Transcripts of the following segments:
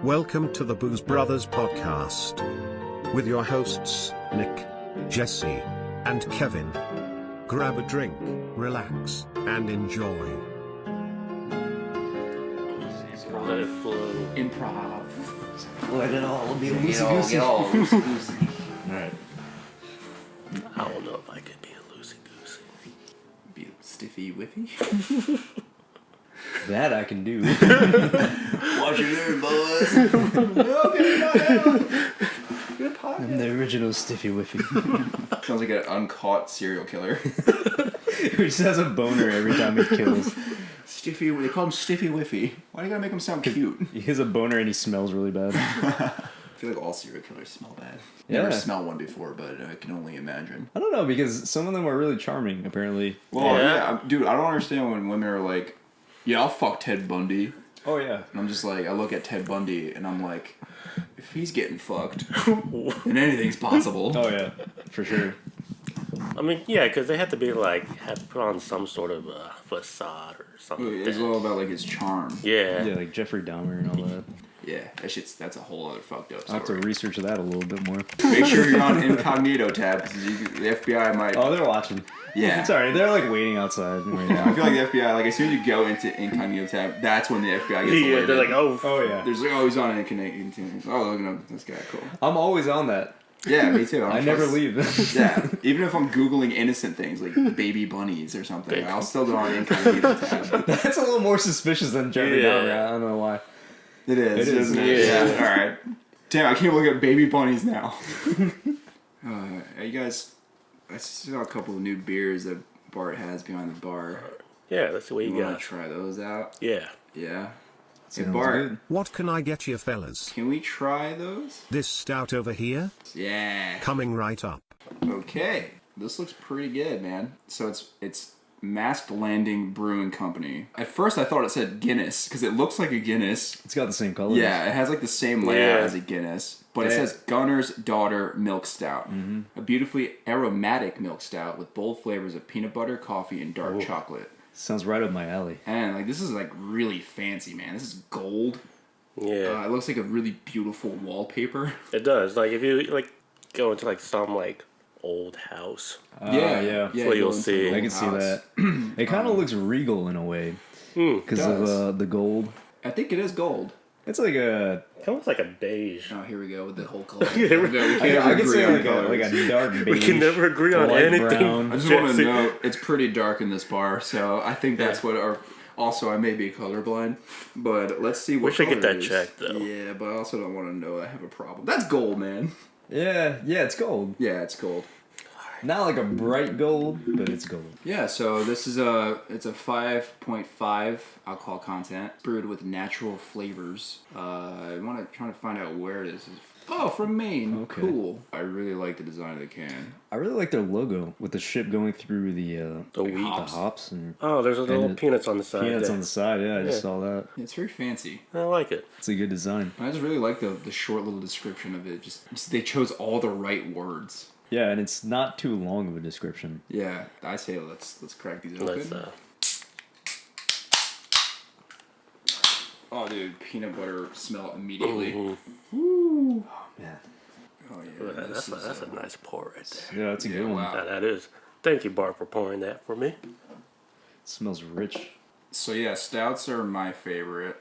Welcome to the Booze Brothers podcast. With your hosts, Nick, Jesse, and Kevin. Grab a drink, relax, and enjoy. Let it flow. Improv. Let it all be loosey-goosey. Alright. I don't know if I could be a loosey-goosey. Be a stiffy whiffy. That I can do. Watch your nerd, boys. Good podcast. I'm the original Stiffy Whiffy. Sounds like an uncaught serial killer. Who just has a boner every time he kills. Stiffy, they call him Stiffy Whiffy. Why do you gotta make him sound cute? He has a boner and he smells really bad. I feel like all serial killers smell bad. Yeah. Never smelled one before, but I can only imagine. I don't know, because some of them are really charming, apparently. Well, Yeah. dude, I don't understand when women are like, yeah, I'll fuck Ted Bundy. Oh, yeah. And I'm just like, I look at Ted Bundy and I'm like, if he's getting fucked, then anything's possible. Oh, yeah. For sure. I mean, yeah, because they have to be like, have to put on some sort of facade or something. Like It's that. all about like his charm. Yeah. Yeah, like Jeffrey Dahmer and all that. Yeah, that's a whole other fucked up I'll have to story. research that a little bit more. Make sure you're on incognito tab because the FBI might. Oh, they're watching. Yeah. It's alright. They're like waiting outside right I now. feel like the FBI, like as soon as you go into incognito tab, that's when the FBI gets Yeah, alerted. they're like, oh, Oh, yeah. There's like, oh, he's on incognito. Oh, look at this guy, cool. I'm always on that. Yeah, me too. I never leave. Yeah, even if I'm googling innocent things like baby bunnies or something, I'll still go on incognito tab. That's a little more suspicious than Jeffrey Yeah. Dahmer. I don't know why. It is, It is, isn't it? yeah. All right. Damn, I can't look at baby bunnies now. You guys, I saw a couple of new beers that Bart has behind the bar. yeah, that's the way You you want got. to try those out? Yeah. Yeah. Hey, Sounds Bart, good. What can I get you fellas? can we try those? This stout over here, Yeah. coming right up. Okay. This looks pretty good, man. So it's Masked Landing Brewing Company. At first I thought it said Guinness because it looks like a Guinness. It's got the same colors. Yeah, it has like the same layout Yeah. as a Guinness, but it Yeah. says Gunner's Daughter Milk Stout. A beautifully aromatic milk stout with bold flavors of peanut butter, coffee, and dark chocolate. Sounds right up my alley. And like this is like really fancy, man. This is gold. Yeah. It looks like a really beautiful wallpaper. It does. Like, if you, like, go into, like, some, like, old house. Yeah. what you you'll go into see. the I old can see house. that. It kind of looks regal in a way because does. of the gold. I think it is gold. It's like a Almost like a beige. Oh, here we go with the whole color. Yeah, we can't I ever could agree say on like colors. a dark beige. We can never agree on light anything. brown. I just want to Jesse. note it's pretty dark in this bar, so I think that's what our. Also, I may be colorblind, but let's see what. We should get color that it is. checked, though. Yeah, but I also don't want to know I have a problem. That's gold, man. Yeah, it's gold. Yeah, it's gold. Not like a bright gold, but it's gold. Yeah, so this is it's a 5.5 alcohol content, brewed with natural flavors. I want to try to find out where it is. Oh, from Maine. Okay. Cool. I really like the design of the can. I really like their logo with the ship going through the wheat. hops and Oh, there's little the peanuts on the side. peanuts there. on the side. Yeah, I just Yeah. saw that. It's very fancy. I like it. It's a good design. I just really like the short little description of it. Just they chose all the right words. Yeah, and it's not too long of a description. Yeah, I say let's crack these open. Let's, Oh, dude, peanut butter smell immediately. ooh, Man. Oh yeah, that's this is, a nice pour right there. Yeah, that's a Yeah, good one. wow. Yeah, that is. Thank you, Bart, for pouring that for me. It smells rich. So yeah, stouts are my favorite.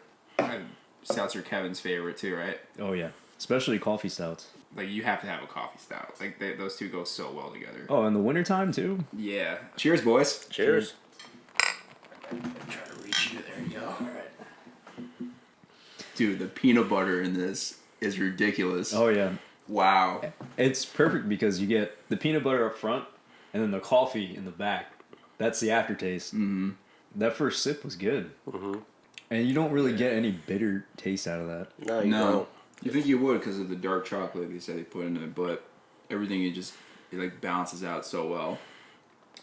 Stouts are Kevin's favorite too, right? Oh yeah, especially coffee stouts. Like you have to have a coffee stout. Like those two go so well together. Oh, in the wintertime too. Yeah. Cheers, boys. Cheers. Try to reach you. There you go. All right. Dude, the peanut butter in this is ridiculous. Oh yeah, Wow. it's perfect because you get the peanut butter up front, and then the coffee in the back. That's the aftertaste. Mm-hmm. That first sip was good, and you don't really get any bitter taste out of that. No, you No. don't. You think you would because of the dark chocolate they said they put in it, but everything it like balances out so well.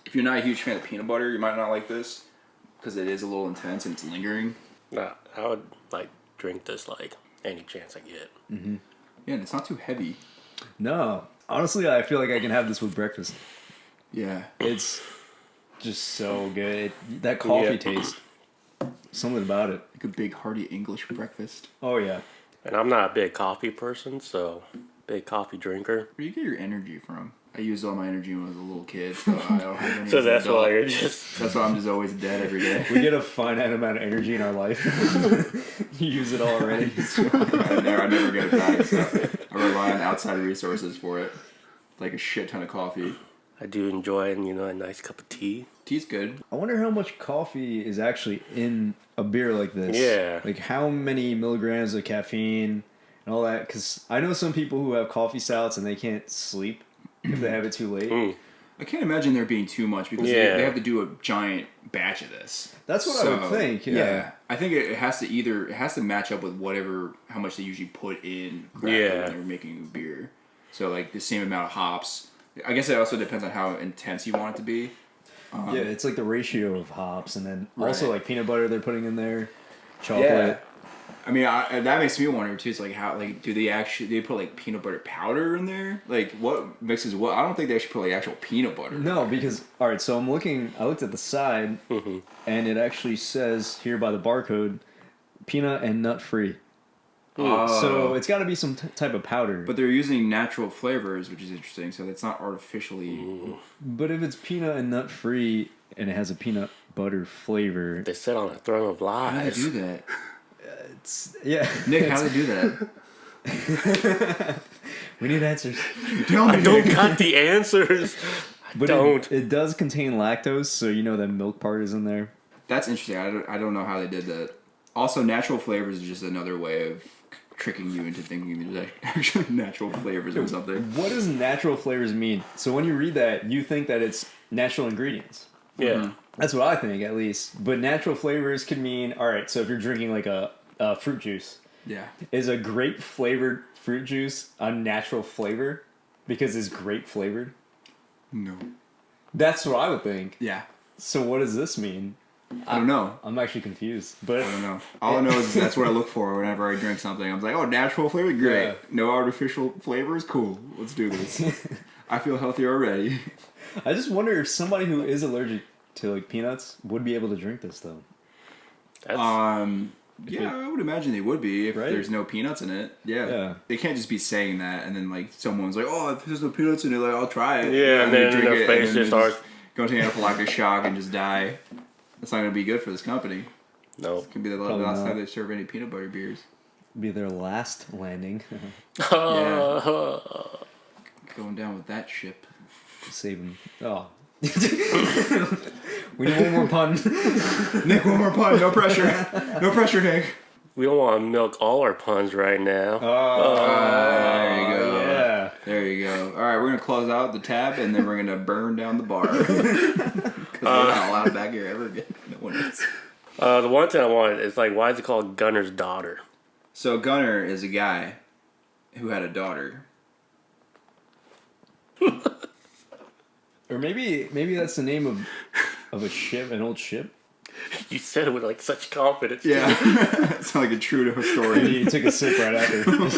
If you're not a huge fan of peanut butter, you might not like this because it is a little intense and it's lingering. Nah, I would, like, drink this, like, any chance I get. Yeah, and it's not too heavy. No, honestly, I feel like I can have this with breakfast. Yeah. It's just so good. That coffee Yeah. taste, something about it. Like a big hearty English breakfast. Oh yeah, And I'm not a big coffee person, so big coffee drinker. Where do you get your energy from? I used all my energy when I was a little kid, so I don't have any. So as an that's adult. why you're just. That's why I'm just always dead every day. We get a finite amount of energy in our life. You use it all already. I never get it back. So I rely on outside resources for it, like a shit ton of coffee. I do enjoy, a nice cup of tea. Tea's good. I wonder how much coffee is actually in a beer like this. Yeah. Like how many milligrams of caffeine and all that. Because I know some people who have coffee stouts and they can't sleep if they have it too late. I can't imagine there being too much because Yeah. they have to do a giant batch of this. That's what I would think. Yeah. I think it has to match up with how much they usually put in craft Yeah. when they're making beer. So like the same amount of hops. I guess it also depends on how intense you want it to be. Yeah, it's like the ratio of hops and then also Right. like peanut butter they're putting in there, chocolate. Yeah. I mean, that makes me wonder too. It's like how do they put like peanut butter powder in there? Like what mixes what? I don't think they should put like actual peanut butter. No, because all right. So I looked at the side, and it actually says here by the barcode, peanut and nut free. So it's got to be some type of powder. But they're using natural flavors, which is interesting. So that's not artificially. But if it's peanut and nut free and it has a peanut butter flavor, They sit on a throne of How do they lies. do that, yeah. Nick? How do they do that? We need answers. Tell me, I don't got the answers. But Don't. It does contain lactose, so you know that milk part is in there. That's interesting. I don't know how they did that. Also, natural flavors is just another way of tricking you into thinking there's actually natural flavors or something. What does natural flavors mean? So when you read that, you think that it's natural ingredients. Yeah. That's what I think, at least. But natural flavors could mean, all right, so if you're drinking like a fruit juice, Yeah. is a grape flavored fruit juice a natural flavor because it's grape flavored? No. That's what I would think. Yeah. So what does this mean? I don't know. I'm actually confused. But I don't know. All I know is that's what I look for whenever I drink something. I'm like, oh, natural flavor, great. Yeah. No artificial flavors, cool. Let's do this. I feel healthier already. I just wonder if somebody who is allergic to like peanuts would be able to drink this though. That's, Yeah, I would imagine they would be if Right? there's no peanuts in it. Yeah. Yeah. They can't just be saying that and then like someone's like, oh, if there's no peanuts in it, like I'll try it. Yeah, and they then their face and then just they starts- go into anaphylactic shock and just die. That's not gonna be good for this company. no. It can be the Probably last not. time they serve any peanut butter beers. Be their last landing. Going down with that ship. Save them. Oh. We need one more pun. Nick, one more pun. No pressure. No pressure, Nick. We don't want to milk all our puns right now. There you go. Yeah. There you go. All right, we're gonna close out the tab and then we're gonna burn down the bar because we're not allowed back here ever again. No one is. The one thing I wanted is like, why is it called Gunner's Daughter? So Gunner is a guy who had a daughter. Or maybe that's the name of a ship, an old ship. You said it with like such confidence. Yeah, it's not like a true to And story. he took a sip right after.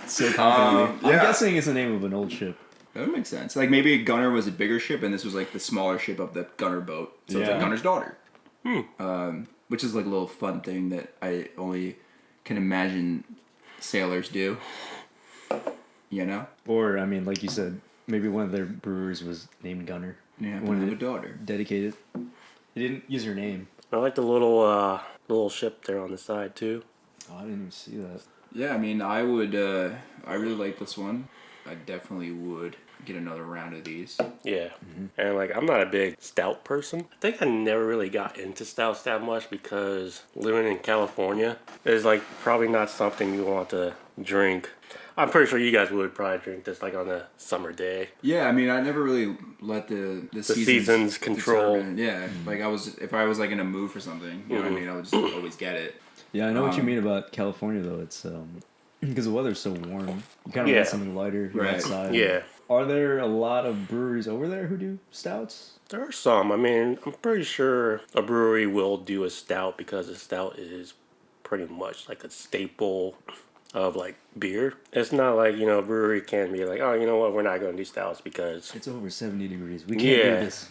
So confidently. yeah. I'm guessing it's the name of an old ship. That makes sense. Like maybe Gunner was a bigger ship and this was like the smaller ship of the Gunner boat. So it's Yeah. like Gunner's daughter. Which is like a little fun thing that I only can imagine sailors do. You know? Or I mean, like you said, maybe one of their brewers was named Gunner. Yeah, but One have of a daughter. dedicated. He didn't use her name. I like the little ship there on the side too. Oh, I didn't even see that. Yeah, I mean, I would. I really like this one. I definitely would get another round of these. Yeah. And like, I'm not a big stout person. I think I never really got into stouts that much because living in California is like probably not something you want to drink. I'm pretty sure you guys would probably drink this like on a summer day. Yeah, I mean, I never really let the seasons control. determine- Yeah, like if I was like in a mood for something, you know what I mean, I would just always get it. Yeah, I know what you mean about California though. It's because the weather's so warm. You kind of Yeah. want something lighter. You're Right. outside. Yeah. Are there a lot of breweries over there who do stouts? There are some. I mean, I'm pretty sure a brewery will do a stout because a stout is pretty much like a staple of like beer. It's not like, a brewery can be like, oh, you know what, we're not going to do stouts because, It's over 70 degrees. We can't Yeah. do this.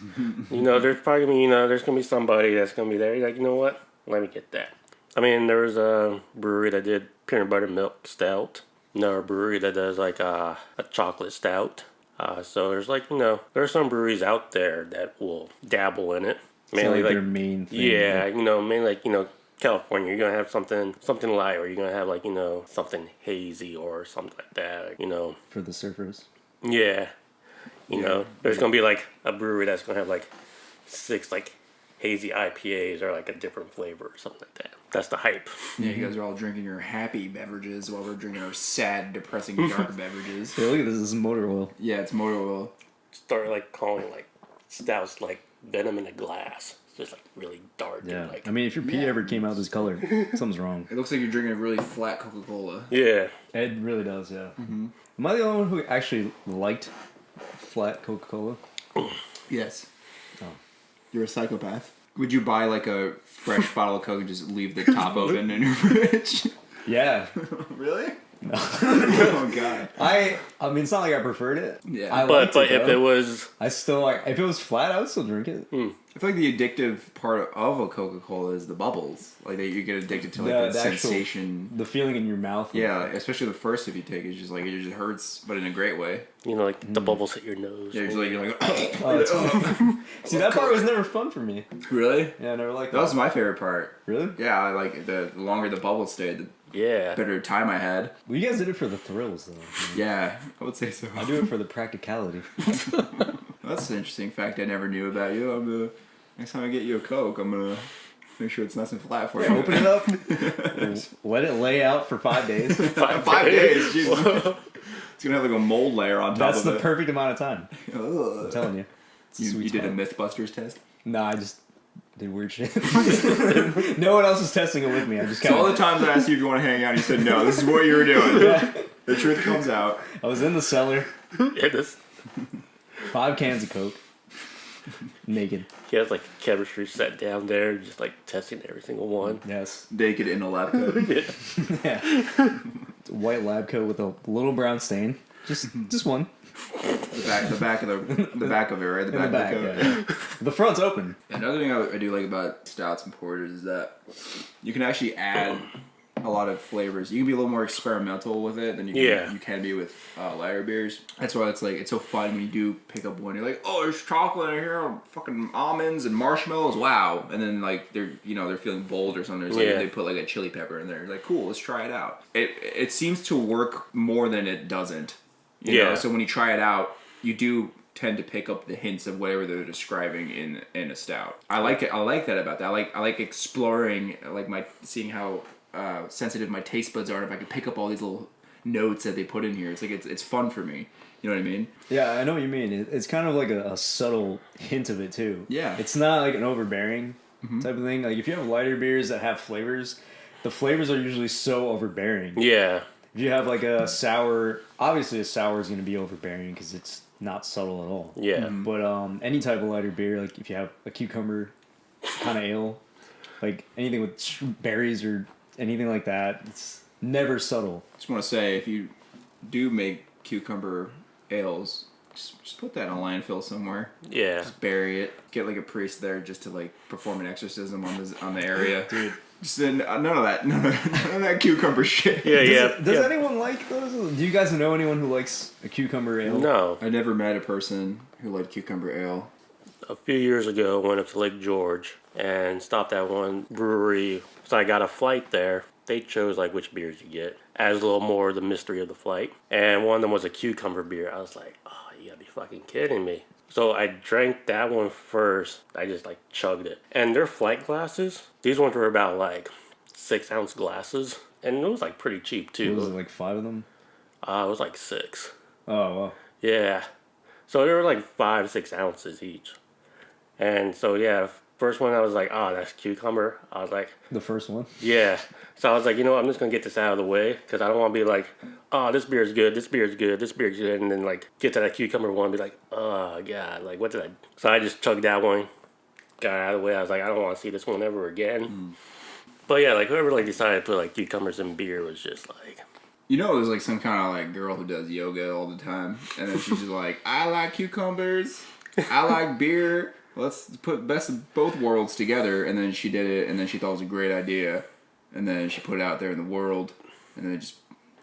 there's probably going to be, there's going to be somebody that's going to be there. You're like, you know what, let me get that. I mean, there was a brewery that did peanut butter milk stout. Another brewery that does like a chocolate stout. So there's like, there are some breweries out there that will dabble in it. It's not like their main thing. Yeah, mainly like, California, you're gonna have something light, or you're gonna have like, something hazy or something like that, For the surfers. Yeah. There's gonna be like a brewery that's gonna have like 6 like hazy IPAs or like a different flavor or something like that. That's the hype. Yeah, you guys are all drinking your happy beverages while we're drinking our sad, depressing, dark beverages. Hey, look at this. This is motor oil. Yeah, it's motor oil. Start like calling like stouts like Venom in a Glass. It's just like really dark. Yeah. And, like, I mean, if your pee ever came out this color, something's wrong. It looks like you're drinking a really flat Coca-Cola. yeah. It really does, yeah. Mm-hmm. Am I the only one who actually liked flat Coca-Cola? Yes. Oh. You're a psychopath. Would you buy like a fresh bottle of Coke and just leave the top open in your fridge? Yeah. Really? No. Oh god. I mean, it's not like I preferred it. Yeah. I But liked it, if though. it was I still like. If it was flat, I would still drink it. I feel like the addictive part of a Coca-Cola is the bubbles. Like that you get addicted to like Yeah, the the actual- sensation. The feeling in your mouth. Yeah, especially the first if you take it, just like it just hurts, but in a great way. like the bubbles hit your nose. Yeah, you're like Oh, it's See, that part was never fun for me. really? Yeah, I never liked That was my favorite part. Really? Yeah, I like the longer the bubbles stayed, the Yeah. better time I had. Well, you guys did it for the thrills, though. Yeah, I would say so. I do it for the practicality. That's an interesting fact I never knew about you. I'm gonna next time I get you a Coke, I'm gonna make sure it's nice and flat for you. Open it up. Let it lay out for 5 days. 5 days. Jesus. It's gonna have like a mold layer on top That's of the it. perfect amount of time. Ugh. I'm telling you. It's a You sweet did a spot. Mythbusters test. No, I just did weird shit. No one else was testing it with me. I just So kind all the of. times I asked you if you want to hang out, you said no. This is what you were doing. The truth comes out. I was in the cellar. Yeah, this 5 cans of Coke. Naked. he has like chemistry set down there, just like testing every single one. Yes. Naked in a lab coat. Yeah. It's a white lab coat with a little brown stain. Just one. The back of the back of it, right? The In back, the of back. the coat. Yeah. The front's open. Another thing I do like about stouts and porters is that you can actually add a lot of flavors. You can be a little more experimental with it than you can be with lighter beers. That's why it's so fun when you do pick up one. You're like, oh, there's chocolate in here, fucking almonds and marshmallows, wow! And then like they're feeling bold or something. So they put like a chili pepper in there. You're like, cool, let's try it out. It seems to work more than it doesn't. You know? So when you try it out, you do tend to pick up the hints of whatever they're describing in a stout. I like it. I like that about that. I like exploring, like seeing how sensitive my taste buds are. If I can pick up all these little notes that they put in here, it's like it's fun for me. You know what I mean? Yeah, I know what you mean. It's kind of like a subtle hint of it too. Yeah. It's not like an overbearing type of thing. Like if you have lighter beers that have flavors, the flavors are usually so overbearing. Yeah. If you have like a sour, obviously a sour is going to be overbearing because it's not subtle at all. Yeah. But any type of lighter beer, like if you have a cucumber kind of ale, like anything with berries or anything like that, it's never subtle. Just want to say, if you do make cucumber ales, just put that in a landfill somewhere. Yeah. Just bury it. Get like a priest there just to like perform an exorcism on the area. Dude. Just none of that cucumber shit. Yeah. Does anyone like those? Do you guys know anyone who likes a cucumber ale? No. I never met a person who liked cucumber ale. A few years ago, I went up to Lake George and stopped at one brewery. So I got a flight there. They chose like which beers you get. Adds a little more of the mystery of the flight. And one of them was a cucumber beer. I was like, oh, you gotta be fucking kidding me. So I drank that one first. I just like chugged it. And their flight glasses, these ones were about like 6-ounce glasses. And it was like pretty cheap too. Was it like 5 of them? It was like 6. Oh, well. Yeah. So they were like 5-6 ounces each. And so yeah, first one I was like, oh, that's cucumber. I was like, The first one? yeah. So I was like, you know what, I'm just going to get this out of the way because I don't want to be like, oh, this beer's good, this beer's good, this beer's good, and then like get to that cucumber one and be like, oh, God, like what did I... So I just chugged that one, got it out of the way. I was like, I don't want to see this one ever again. But yeah, like whoever like decided to put like cucumbers in beer was just like... You know, there's like some kind of like girl who does yoga all the time, and then she's just like, I like cucumbers, I like beer, let's put best of both worlds together. And then she did it, and then she thought it was a great idea, and then she put it out there in the world, and then it just,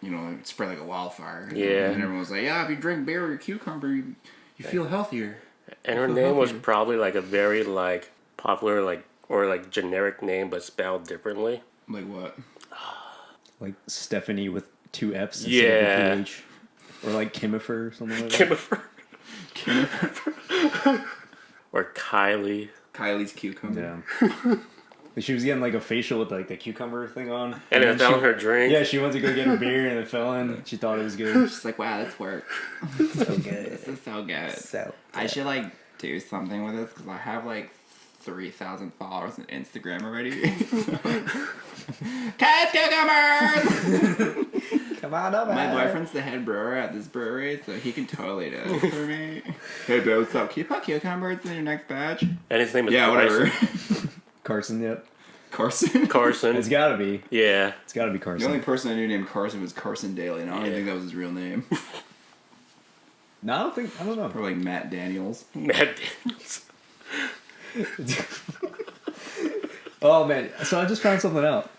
it spread like a wildfire. Yeah. And everyone was like, yeah, if you drink berry or cucumber, you feel healthier. And her name was probably like a very like popular like or like generic name, but spelled differently. Like what? Like Stephanie with 2 F's instead Yeah. of a PH. Or like Kimifer or something like that. Kimmifer. Or Kylie. Kylie's cucumber. Yeah. She was getting like a facial with like the cucumber thing on. And it then fell she- in her drink. Yeah, she went to go get her beer and it fell in. She thought it was good. She's like, wow, this works. So good. This is so good. So I should like do something with this because I have like 3,000 followers on Instagram already. Cat cucumbers! come on up. My boyfriend's the head brewer at this brewery, so he can totally do it for me. Hey, babe, what's up? Can you put cucumbers in your next batch? And his name is Yeah, whatever. Carson, yep. Carson? Carson. It's gotta be. Yeah. It's gotta be The Carson. only person I knew named Carson was Carson Daly, and I don't even Yeah. think that was his real name. No, I don't know. Or like Matt Daniels. Matt Daniels. Oh man, so I just found something out.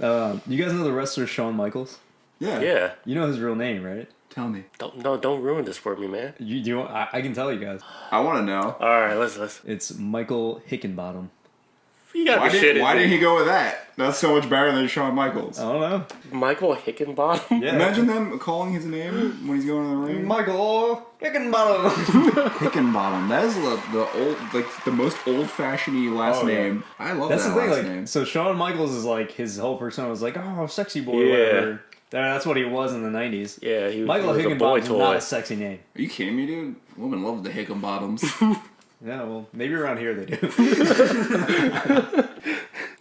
You guys know the wrestler Shawn Michaels? Yeah. You know his real name, right? Tell me. Don't ruin this for me, man. You do. I can tell you guys. I want to know. All right, let's. It's Michael Hickenbottom. You gotta Why be shitting. didn't me. he go with that? That's so much better than Shawn Michaels. I don't know. Michael Hickenbottom? Yeah. Imagine them calling his name when he's going to the ring. Michael Hickenbottom. Hickenbottom. That is the old, like the most old-fashioned last Oh, yeah. name. I love That's that the thing. last Like, name. so Shawn Michaels is like his whole persona was like, oh, sexy boy, Yeah. whatever. That's what he was in the '90s. Yeah, he Michael was a boy Hickenbottom's toy. not a sexy name. Are you kidding me, dude? Women love the Hickenbottoms. Yeah, well, maybe around here they do.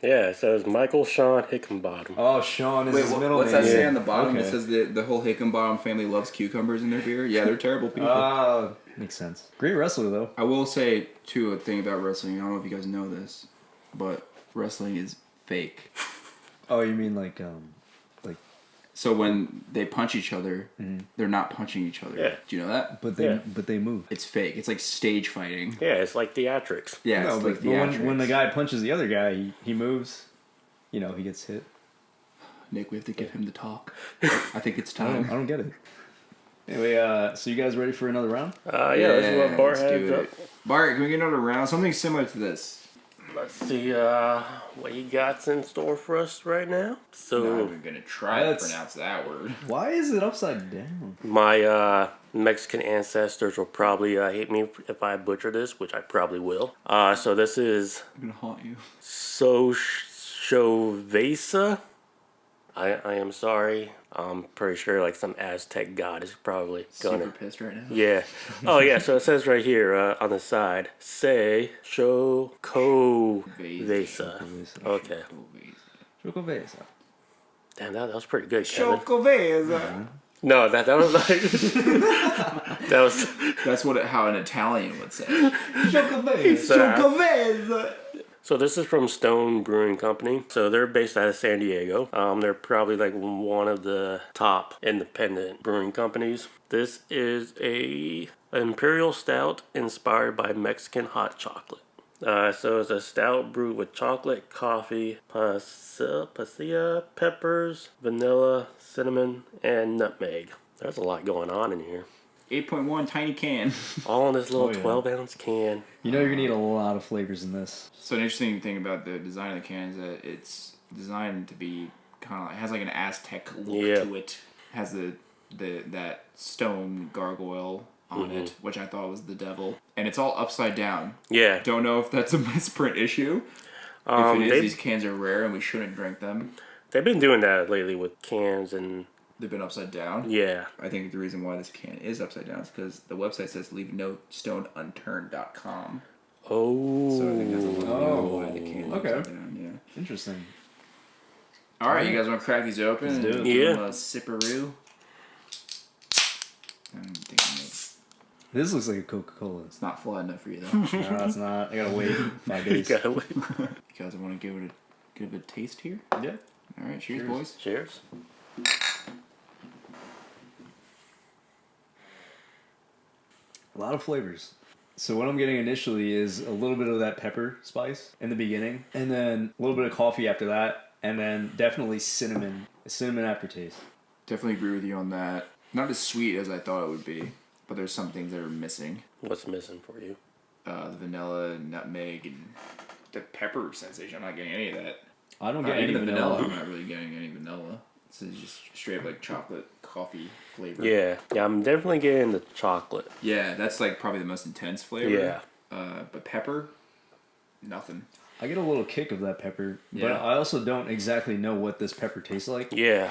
Yeah, it says Michael Sean Hickenbottom. Oh, Sean is Wait, his middle what's name. that say on the bottom? Okay. It says the whole Hickenbottom family loves cucumbers in their beer. Yeah, they're terrible people. Makes sense. Great wrestler though. I will say, too, a thing about wrestling. I don't know if you guys know this, but wrestling is fake. Oh, you mean like So when they punch each other, they're not punching each other. Yeah. Do you know that? but they move. It's fake. It's like stage fighting. Yeah, it's like theatrics. Yeah, No, it's but, like but when the theatrics. guy punches the other guy, he moves. You know, he gets hit. Nick, we have to give him the talk. I think it's I time. don't get it. Anyway, so you guys ready for another round? Yeah, let's see what Bart let's has do up. it. Bart, can we get another round? Something similar to this. Let's see what you got in store for us right now. Not So even gonna try to That's- pronounce that word. Why is it upside down? my Mexican ancestors will probably hate me if I butcher this, which I probably will. So this is I'm gonna haunt you. Sochovesa. I am sorry. I'm pretty sure like some Aztec god is probably gonna. Super pissed right now. Yeah. Oh yeah. So it says right here on the side, say Sochovesa. Okay. Chocovesa. Damn, that was pretty good, Kevin. Chocovesa. No, that was like that was. That's how an Italian would say. Chocovesa. Chocovesa. So this is from Stone Brewing Company. So they're based out of San Diego. They're probably like one of the top independent brewing companies. This is a imperial stout inspired by Mexican hot chocolate. So it's a stout brewed with chocolate, coffee, pasilla, peppers, vanilla, cinnamon, and nutmeg. There's a lot going on in here. 8.1 tiny can. All in this little Oh, yeah. 12-ounce can. You know you're gonna need a lot of flavors in this. So an interesting thing about the design of the can is that it's designed to be kind of, it has like an Aztec look Yeah. to it. It has that stone gargoyle on it, which I thought was the devil, and it's all upside down. Yeah. Don't know if that's a misprint issue. If it is, these cans are rare and we shouldn't drink them. They've been doing that lately with cans and They've been upside down. yeah. I think the reason why this can is upside down is because the website says leave no stone unturned.com. Oh. So I think that's a little bit of why the can is okay. upside down. Yeah. Interesting. All right, you guys want to crack these open? Let's do it. And give Yeah. them a sipperoo. I'm thinking This looks like a Coca-Cola. it's not flat enough for you though. No, it's not. I gotta wait 5 You days. gotta wait. You guys want to give it a taste here? Yeah. All right, cheers, Cheers. boys. Cheers. A lot of flavors. So what I'm getting initially is a little bit of that pepper spice in the beginning, and then a little bit of coffee after that, and then definitely cinnamon. A cinnamon aftertaste. Definitely agree with you on that. Not as sweet as I thought it would be, but there's some things that are missing. What's missing for you? The vanilla, nutmeg, and the pepper sensation. I'm not getting any of that. I don't get any Even the vanilla. I'm not really getting any vanilla. This is just straight up like chocolate coffee flavor. Yeah, I'm definitely getting the chocolate. Yeah, that's like probably the most intense flavor. Yeah. But pepper, nothing. I get a little kick of that pepper, but Yeah. I also don't exactly know what this pepper tastes like. Yeah,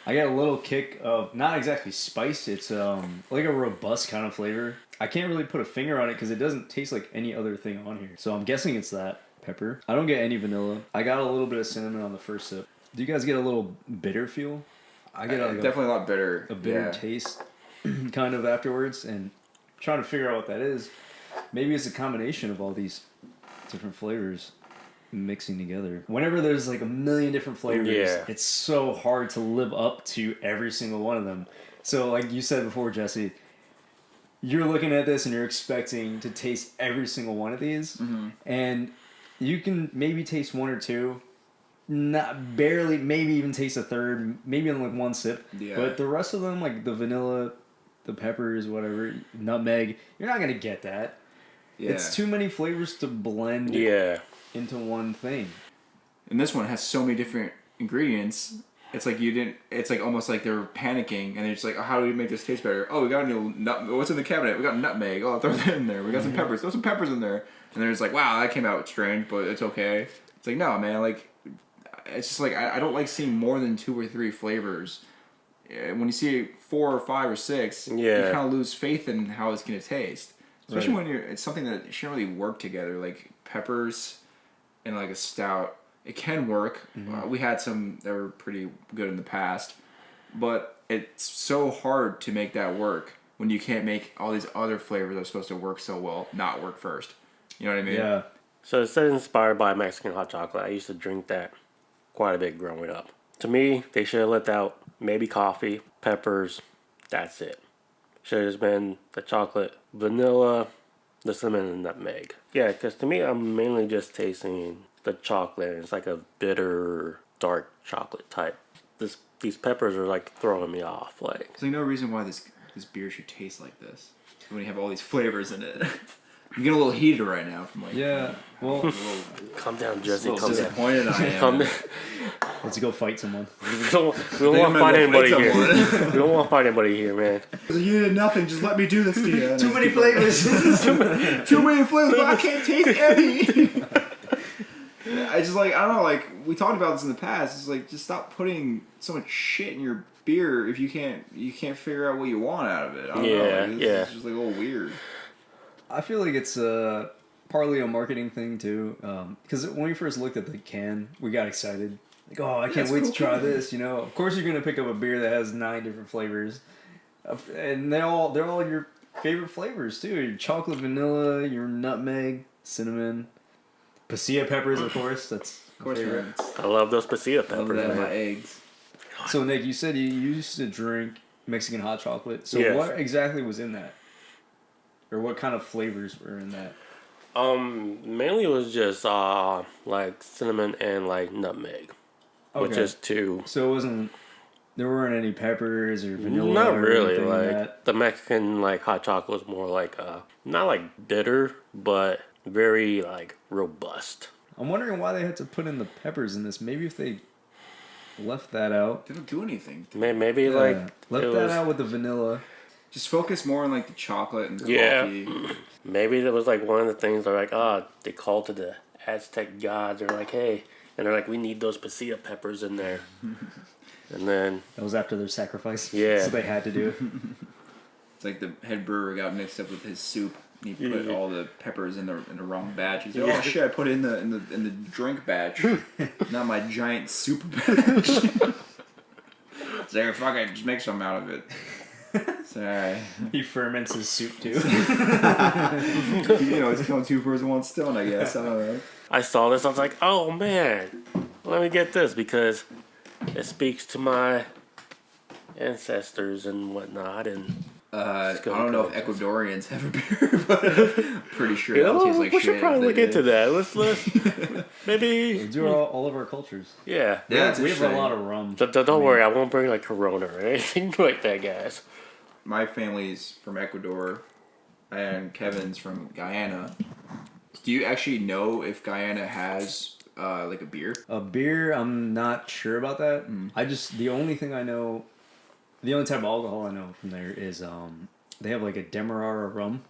I get a little kick of not exactly spice. It's like a robust kind of flavor. I can't really put a finger on it because it doesn't taste like any other thing on here. So I'm guessing it's that pepper. I don't get any vanilla. I got a little bit of cinnamon on the first sip. Do you guys get a little bitter feel? I get like Definitely a lot bitter. a bitter Yeah. taste kind of afterwards, and trying to figure out what that is. Maybe it's a combination of all these different flavors mixing together. Whenever there's like a million different flavors, Yeah. it's so hard to live up to every single one of them. So like you said before, Jesse, you're looking at this and you're expecting to taste every single one of these, and you can maybe taste one or two, not barely, maybe even taste a third, maybe in like one sip. Yeah. But the rest of them, like the vanilla, the peppers, whatever, nutmeg, you're not gonna get that. Yeah. It's too many flavors to blend yeah, into one thing. And this one has so many different ingredients. It's like it's like almost like they're panicking and they're just like, oh, how do we make this taste better? Oh, we got a new what's in the cabinet? We got nutmeg. Oh, throw that in there. We got some peppers. Throw some peppers in there. And they're just like, wow, that came out strange, but it's okay. It's like, no, man, like, it's just like, I don't like seeing more than 2 or 3 flavors. When you see 4 or 5 or 6, you Yeah. kind of lose faith in how it's going to taste. Especially when it's something that shouldn't really work together, like peppers and like a stout. It can work. We had some that were pretty good in the past, but it's so hard to make that work when you can't make all these other flavors that are supposed to work so well not work first. You know what I mean? Yeah. So it says inspired by Mexican hot chocolate. I used to drink that quite a bit growing up. To me, they should have let out maybe coffee, peppers, that's it. Should have just been the chocolate, vanilla, the cinnamon, and nutmeg. Yeah, because to me, I'm mainly just tasting the chocolate. It's like a bitter, dark chocolate type. These peppers are like throwing me off. Like, There's like no reason why this beer should taste like this when you have all these flavors in it. I'm getting a little heated right now from like. Yeah. Well, A little, calm down, a Jesse. little Calm down. disappointed I am. Calm down. let's go fight someone. We don't think want I'm to gonna fight go anybody fight here. someone. We don't want to fight anybody here, man. You did nothing. Just let me do this to you. Too many flavors. Too many flavors, but I can't taste any. I just like, I don't know, like we talked about this in the past. It's like just stop putting so much shit in your beer if you can't figure out what you want out of it. I don't know. Yeah, Like, yeah. It's just like a little weird. I feel like it's partly a marketing thing too. Because when we first looked at the can, we got excited. Like, oh, I can't it's wait cool to try can. this. You know, of course you're gonna pick up a beer that has 9 different flavors, and they're all your favorite flavors too. Your chocolate, vanilla, your nutmeg, cinnamon, pasilla peppers, of course. That's Of course, favorite. man. I love those pasilla Love peppers. that in man. my eggs. So Nick, you said you used to drink Mexican hot chocolate. So Yes. what exactly was in that? Or what kind of flavors were in that? Mainly it was just like cinnamon and like nutmeg, which Okay. is 2. So it wasn't. There weren't any peppers or vanilla. Not or really. anything Like that. the Mexican like hot chocolate was more like not like bitter, but very like robust. I'm wondering why they had to put in the peppers in this. Maybe if they left that out. They don't do anything. Maybe Yeah. like left it that was, out with the vanilla. Just focus more on like the chocolate and the Yeah. coffee. maybe that was like one of the things they're like, they called to the Aztec gods. They're like, hey, and they're like, we need those pasilla peppers in there. And then That was after their sacrifice. Yeah. So they had to do it. It's like the head brewer got mixed up with his soup. And he put Yeah. all the peppers in the wrong batch. He's like, oh shit! I put it in the drink batch, not my giant soup batch. It's like, fuck it, just make some out of it. Sorry. He ferments his soup too. It's killing 2 birds with 1 stone, I guess. I don't know. I saw this. I was like, oh man, let me get this because it speaks to my ancestors and whatnot. And I go don't know if with Ecuadorians have a beer, but pretty sure that tastes like we shit. should probably look into that. Let's We maybe. do all of our cultures. Yeah. Yeah, it's we have a interesting. lot of rum. Don't worry, I won't bring like Corona or anything like that, guys. My family's from Ecuador, and Kevin's from Guyana. Do you actually know if Guyana has like a beer? A beer, I'm not sure about that. The only thing I know, the only type of alcohol I know from there is they have like a Demerara rum,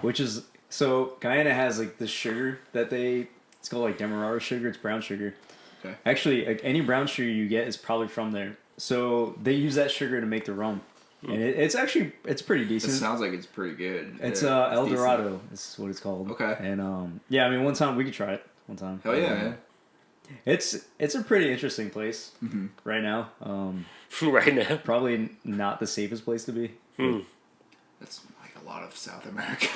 which is, so Guyana has like this sugar that it's called like Demerara sugar. It's brown sugar. Okay. Actually, like, any brown sugar you get is probably from there. So they use that sugar to make the rum, and it's pretty It decent. sounds like it's pretty good. It's Yeah, El decent. Dorado is what it's called. Okay. And yeah, I mean, one time we could try it. One time. Hell yeah, man. It's a pretty interesting place right now. Right now. Probably not the safest place to be. That's like a lot of South America.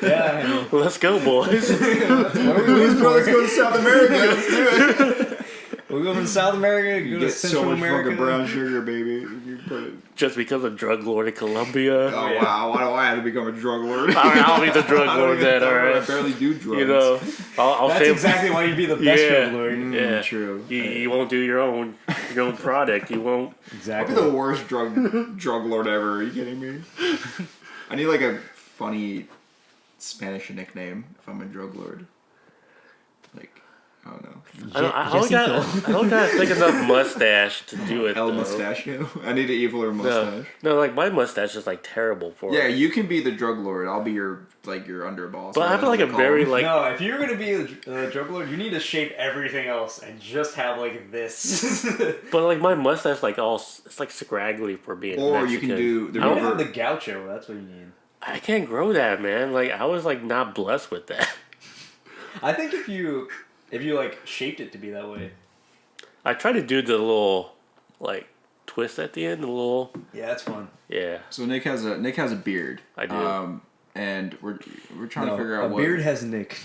Yeah, I mean, Let's go, boys. Let's go to South America. Let's do it. we'll go from South America, go to Get Central so much America. fucking brown sugar, baby. If you put it. Just because of drug lord in Colombia. Oh wow! Why do I have to become a drug lord? I'll be the drug I don't lord even then, know, I alright? barely do drugs. You know, I'll That's say exactly why you'd be the best Yeah. drug lord. Yeah, true. You won't do your own product. You won't. I'll Exactly. be the worst drug lord ever. Are you kidding me? I need like a funny Spanish nickname if I'm a drug lord. Like, I don't know. I don't got a thick enough mustache to do it. El though. Mustachio. I need an eviler No, mustache. no, like my mustache is like terrible for Yeah, it. you can be the drug lord. I'll be your underboss. But I have like a very like No, if you're gonna be a drug lord, you need to shape everything else and just have like this. but like my mustache like it's like scraggly for being Or you Mexican. can do the I don't You river. have the gaucho. That's what you need. I can't grow that, man. Like I was like not blessed with that. I think if you like shaped it to be that way. I tried to do the little like twist at the end, the little Yeah, that's fun. yeah. So Nick has a beard. I do. And we're trying to figure a out what. beard has Nick.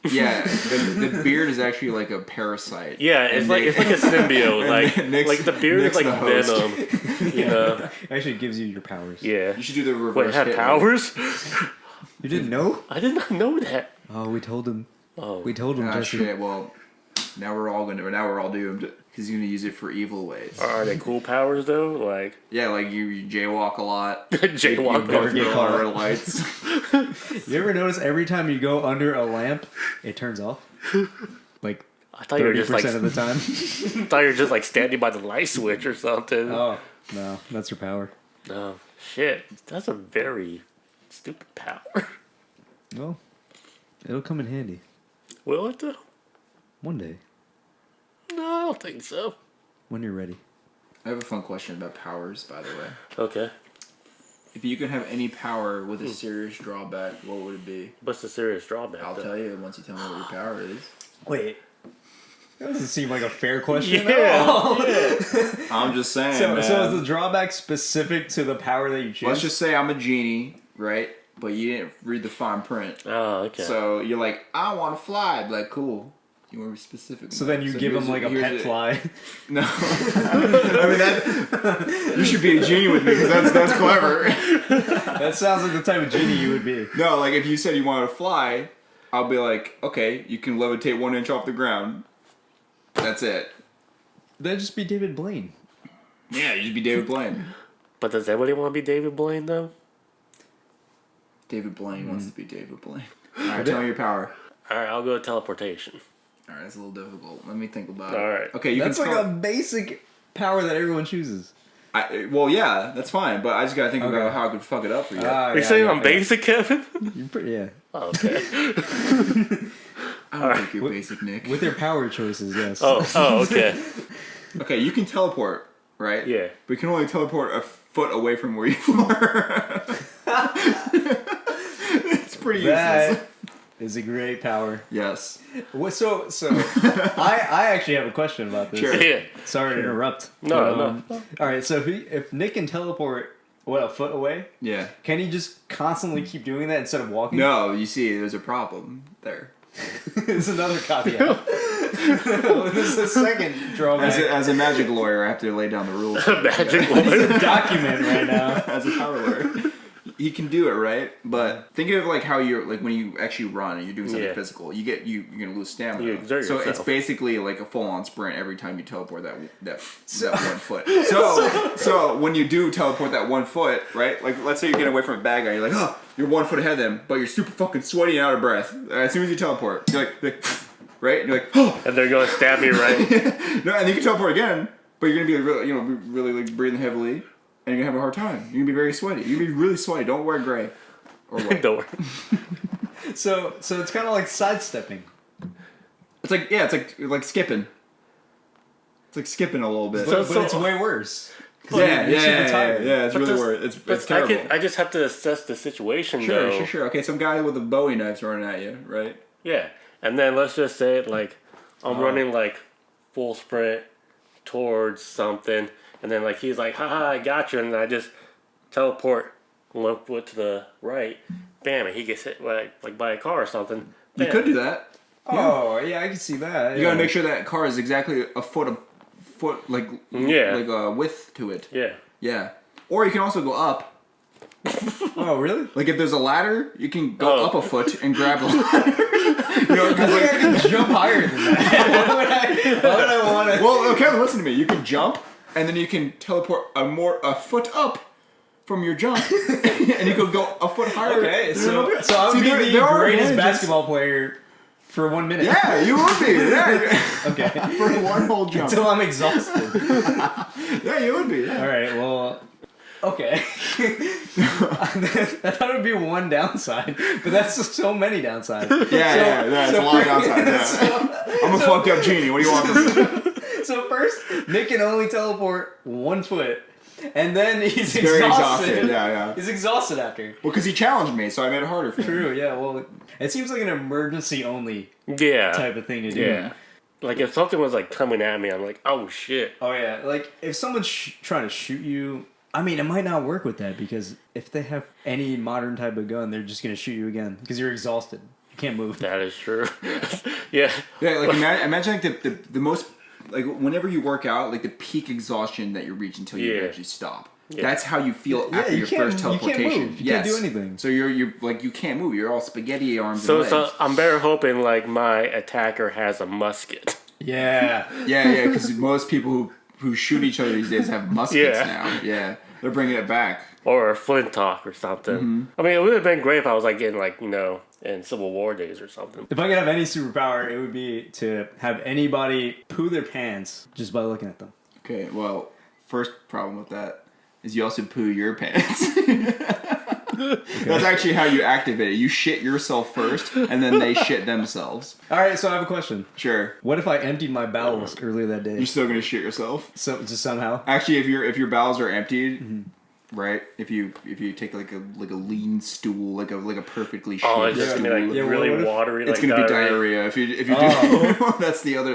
Yeah, the beard is actually like a parasite. Yeah, it's And like Nick- it's like a symbiote. like and Nick's- like the beard Nick's is like the host. venom. You know? Actually, gives you your powers. Yeah. You should do the reverse. Wait, it had Hitler. powers? You didn't know? I did not know that. Oh, we told him. Oh. We told him. Ah, Jesse. shit. Well, now we're all doomed. He's gonna use it for evil ways. Are they cool powers though? Like Yeah, like you jaywalk a lot. jaywalk. You go never through get a lot of caught. red lights. You ever notice every time you go under a lamp, it turns off? Like I thought you were 30% just like of the time. I thought you were just like standing by the light switch or something. Oh, no. That's your power. No, shit. That's a very stupid power. Well, it'll come in handy. Will it though? One day. No, I don't think so. When you're ready. I have a fun question about powers, by the way. Okay. If you could have any power with a serious drawback, what would it be? What's the serious drawback? I'll though? tell you once you tell me what your power is. Wait. That doesn't seem like a fair question Yeah. at all. I'm just saying, So man. is the drawback specific to the power that you choose? Let's just say I'm a genie, right? But you didn't read the fine print. Oh, okay. So you're like, I want to fly. I'd be like, cool. You want to be specific. So then you give him like a pet fly. No. I mean, that. You should be a genie with me because that's clever. That sounds like the type of genie you would be. No, like if you said you wanted to fly, I'll be like, okay, you can levitate 1 inch off the ground. That's it. That'd just be David Blaine. Yeah, you should be David Blaine. But does everybody want to be David Blaine though? David Blaine wants to be David Blaine. All right, tell me your power. All right, I'll go with teleportation. All right, that's a little difficult. Let me think about it. All right. Okay, you That's can like tell- a basic power that everyone chooses. well, yeah, that's fine, but I just gotta think about how I could fuck it up for you. Are you saying I'm basic, Kevin? You're pretty, yeah. Oh, okay. I don't think you're basic, Nick. With their power choices, yes. oh, okay. Okay, you can teleport, right? Yeah. But you can only teleport a foot away from where you are. It's pretty useless. That is a great power. Yes. What? So I actually have a question about this. Sure. Yeah. Sorry to interrupt. No, But, all right, so if Nick can teleport a foot away, Yeah. can he just constantly keep doing that instead of walking? No, you see, there's a problem there. It's another caveat. This is the second drawback. As a magic lawyer, I have to lay down the rules. Magic It's woman. a document right now. As a power lawyer. He can do it, right? But think of like how you're like when you actually run and you're doing something Yeah. physical, you're gonna lose stamina. You exert so it's yourself. basically like a full on sprint every time you teleport that 1 foot. So when you do teleport that 1 foot, right? Like let's say you're getting away from a bad guy, you're like, oh, you're 1 foot ahead of them, but you're super fucking sweaty and out of breath. As soon as you teleport, you're like right? And you're like, oh, And they're gonna stab me, right? no, and you can teleport again, but you're gonna be like, really like breathing heavily. And you're gonna have a hard time. You're gonna be very sweaty. You're gonna be really sweaty. Don't wear gray. Or white. Don't worry. So it's kind of like sidestepping. It's like skipping. It's like skipping a little bit. But So- it's way worse. yeah, you're super tired. it's But really this- weird. It's But terrible. I just have to assess the situation, though. Sure. Okay, some guy with a Bowie knife's running at you, right? Yeah, and then let's just say like I'm running like full sprint towards something, and then like he's like, haha, I got you, and I just teleport 1 foot to the right, bam, and he gets hit like by a car or something. You Bam. could do that. Oh yeah, I can see that. You gotta make sure that car is exactly a foot like Yeah. like a width to it. Yeah. Yeah. Or you can also go up. Oh really? Like if there's a ladder, you can go Oh. up a foot and grab the ladder. You know, 'cause, I think like, I can jump higher than that. Why would I want to? well, Kevin, listen to me. You can jump, and then you can teleport a foot up from your jump, and you could go a foot higher. Okay, so I See, would be there- the there are greatest advantages. basketball player for 1 minute. Yeah, you would be. Yeah, Okay. for one whole jump. Until I'm exhausted. Yeah, you would be. Yeah. All right. Well. Okay. I thought it would be one downside, but that's just so many downsides. Yeah, it's a lot of downsides. Yeah. I'm a fucked up genie. What do you want from me? So first, Nick can only teleport 1 foot, and then he's Very exhausted. exhausted. Yeah. He's exhausted after. Well, because he challenged me, so I made it harder for him. True. Yeah. Well, it seems like an emergency only Yeah. type of thing to do. Yeah. Like if something was like coming at me, I'm like, oh shit. Oh yeah. Like if someone's trying to shoot you. I mean, it might not work with that because if they have any modern type of gun, they're just gonna shoot you again because you're exhausted. You can't move. That is true. Yeah. Yeah, like imagine like the most like whenever you work out, like the peak exhaustion that you reach until you Yeah. actually stop. Yeah. That's how you feel Yeah, after you your can't- first you can't teleportation. move. You can't do anything. So you're like you can't move. You're all spaghetti arms So and legs. I'm better hoping like my attacker has a musket. Yeah. Yeah, because most people who shoot each other these days have muskets Yeah. now. Yeah, they're bringing it back. Or a flintlock or something. Mm-hmm. I mean, it would have been great if I was like getting like, in Civil War days or something. If I could have any superpower, it would be to have anybody poo their pants just by looking at them. Okay, well, first problem with that is you also poo your pants. That's actually how you activate it. You shit yourself first, and then they shit themselves. All right, so I have a question. Sure. What if I emptied my bowels earlier that day? You're still gonna shit yourself. So just somehow. Actually, if your bowels are emptied, right? If you take like a lean stool, like a perfectly shaped Oh, it's just stool, gonna be like Yeah, really what if- watery. it's like gonna be diarrhea. If you do,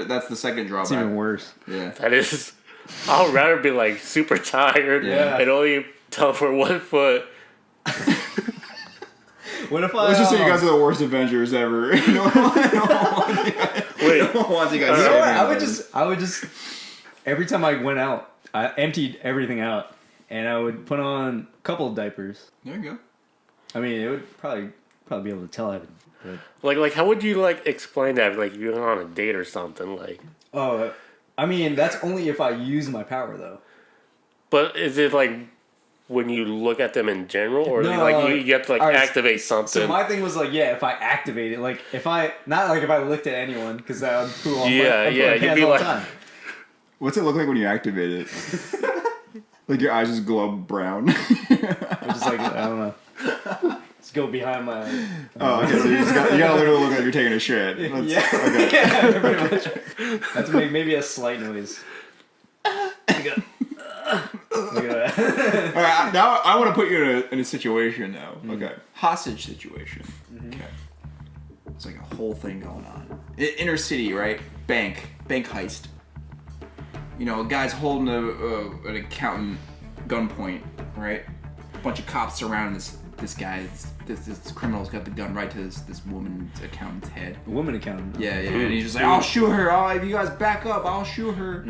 that's the second It's even drawback. worse. Yeah. That is. I'd rather be like super tired Yeah. and only teleport 1 foot. What if I? Let's just say you guys are the worst Avengers ever. No one wants Wait, you guys. You know saving what? them. I would just every time I went out, I emptied everything out, and I would put on a couple of diapers. There you go. I mean, it would probably be able to tell I would. like how would you like explain that? Like if you're on a date or something, like. Oh, I mean, that's only if I use my power, though. But is it like when you look at them in general, or No, like you have to like alright, activate So something? my thing was like, yeah, if I activate it, like if I not like if I looked at anyone because that would poo on Yeah, my, I'd put yeah, my you'd pants be all like- the time. What's it look like when you activate it? Like your eyes just glow brown. I'm just like I don't know. Just go behind my. Oh, okay. So you gotta literally look like you're taking a shit. That's, Yeah. Okay. Yeah, pretty much. I have to make maybe a slight noise. Look at that. All right. Now I want to put you in a situation now. Okay. Hostage situation. Okay. It's like a whole thing going on. Inner city, right? Bank heist. You know, a guy's holding an accountant gunpoint, right? A bunch of cops surrounding this this guy, this criminal's got the gun right to this woman's accountant's head. A woman accountant. Yeah, and he's just like, I'll shoot her. If you guys back up, I'll shoot her.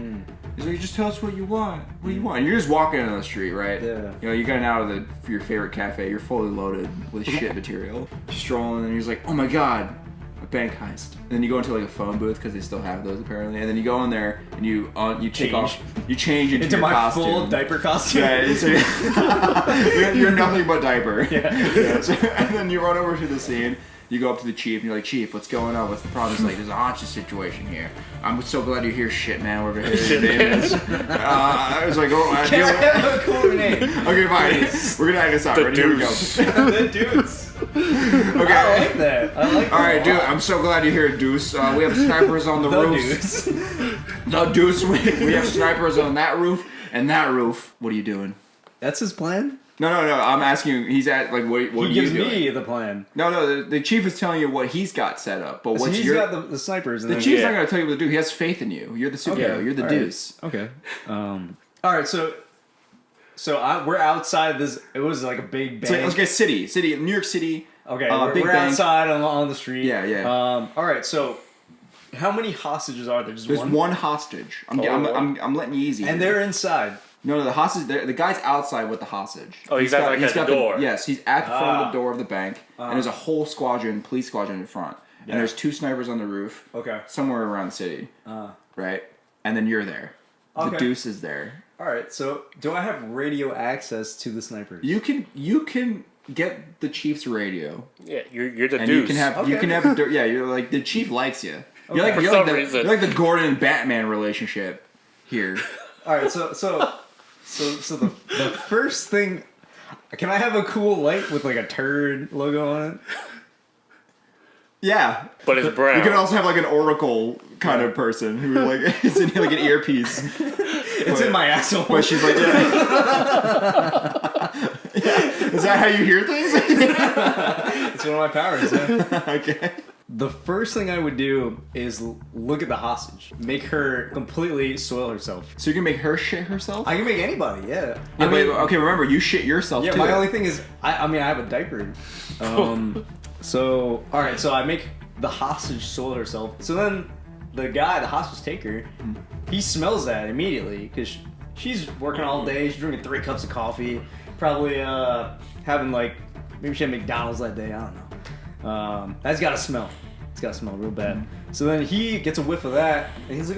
He's like, just tell us what you want. What do you want? And you're just walking on the street, right? Yeah. You know, you're getting out of your favorite cafe. You're fully loaded with shit material. Strolling, and you're just like, oh my god, a bank heist. And then you go into like a phone booth because they still have those apparently. And then you go in there and you take off, you change into your my costume. full diaper costume. Yeah, so you're nothing but diaper. Yeah. So, and then you run over to the scene. You go up to the chief and you're like, Chief, what's going on? What's the problem? He's like, there's a hostage situation here. I'm so glad you're here, shit man. We're gonna hit your name is. I was like, oh, Can I have a cool name? okay, fine. We're gonna act this out. The Ready? Here we go. The Deuce. Okay. I like that. I like that. All right, dude. I'm so glad you're here, Deuce. We have snipers on the roof. Deuce. The Deuce. We have snipers on that roof and that roof. What are you doing? That's his plan? No. I'm asking you. He's at like what? What He are gives you doing? me the plan. No. The chief is telling you what he's got set up, but So what's he's your? got the snipers. And The then, chief's Yeah. not gonna tell you what to do. He has faith in you. You're the superhero. Okay, You're the all right. Deuce. Okay. All right. So we're outside this. It was like a big So, bank. let's get city, New York City. Okay, big we're bank. outside on the street. Yeah. All right. So how many hostages are there? Just There's one. one hostage. I'm letting you easy. And they're inside. No, the hostage. The guy's outside with the hostage. Oh, he's at the door. Yes, he's at the front of the door of the bank, and there's a whole police squadron in front, Yeah. and there's 2 snipers on the roof. Okay. Somewhere around the city. Right, and then you're there. The Okay. Deuce is there. All right. So do I have radio access to the snipers? You can get the chief's radio, Yeah, you're the and Deuce. you can have you're like the chief likes you. You're like For you're some like, reason. you're like the Gordon and Batman relationship here. All right. So the first thing. Can I have a cool light with like a turd logo on it? Yeah, But it's brown. You can also have like an oracle kind of person who like is in like an earpiece. It's in my asshole. But she's like, yeah. Is that how you hear things? It's one of my powers. Yeah. Okay. The first thing I would do is look at the hostage, make her completely soil herself. So you can make her shit herself? I can make anybody, yeah. Okay, remember, you shit yourself Yeah, too. my only thing is, I mean, I have a diaper. So, all right, so I make the hostage soil herself. So then the guy, the hostage taker, he smells that immediately because she's working all day. She's drinking 3 cups of coffee, probably having like, maybe she had McDonald's that day. I don't know. That's gotta smell. It's gotta smell real bad. So then he gets a whiff of that, and he's like,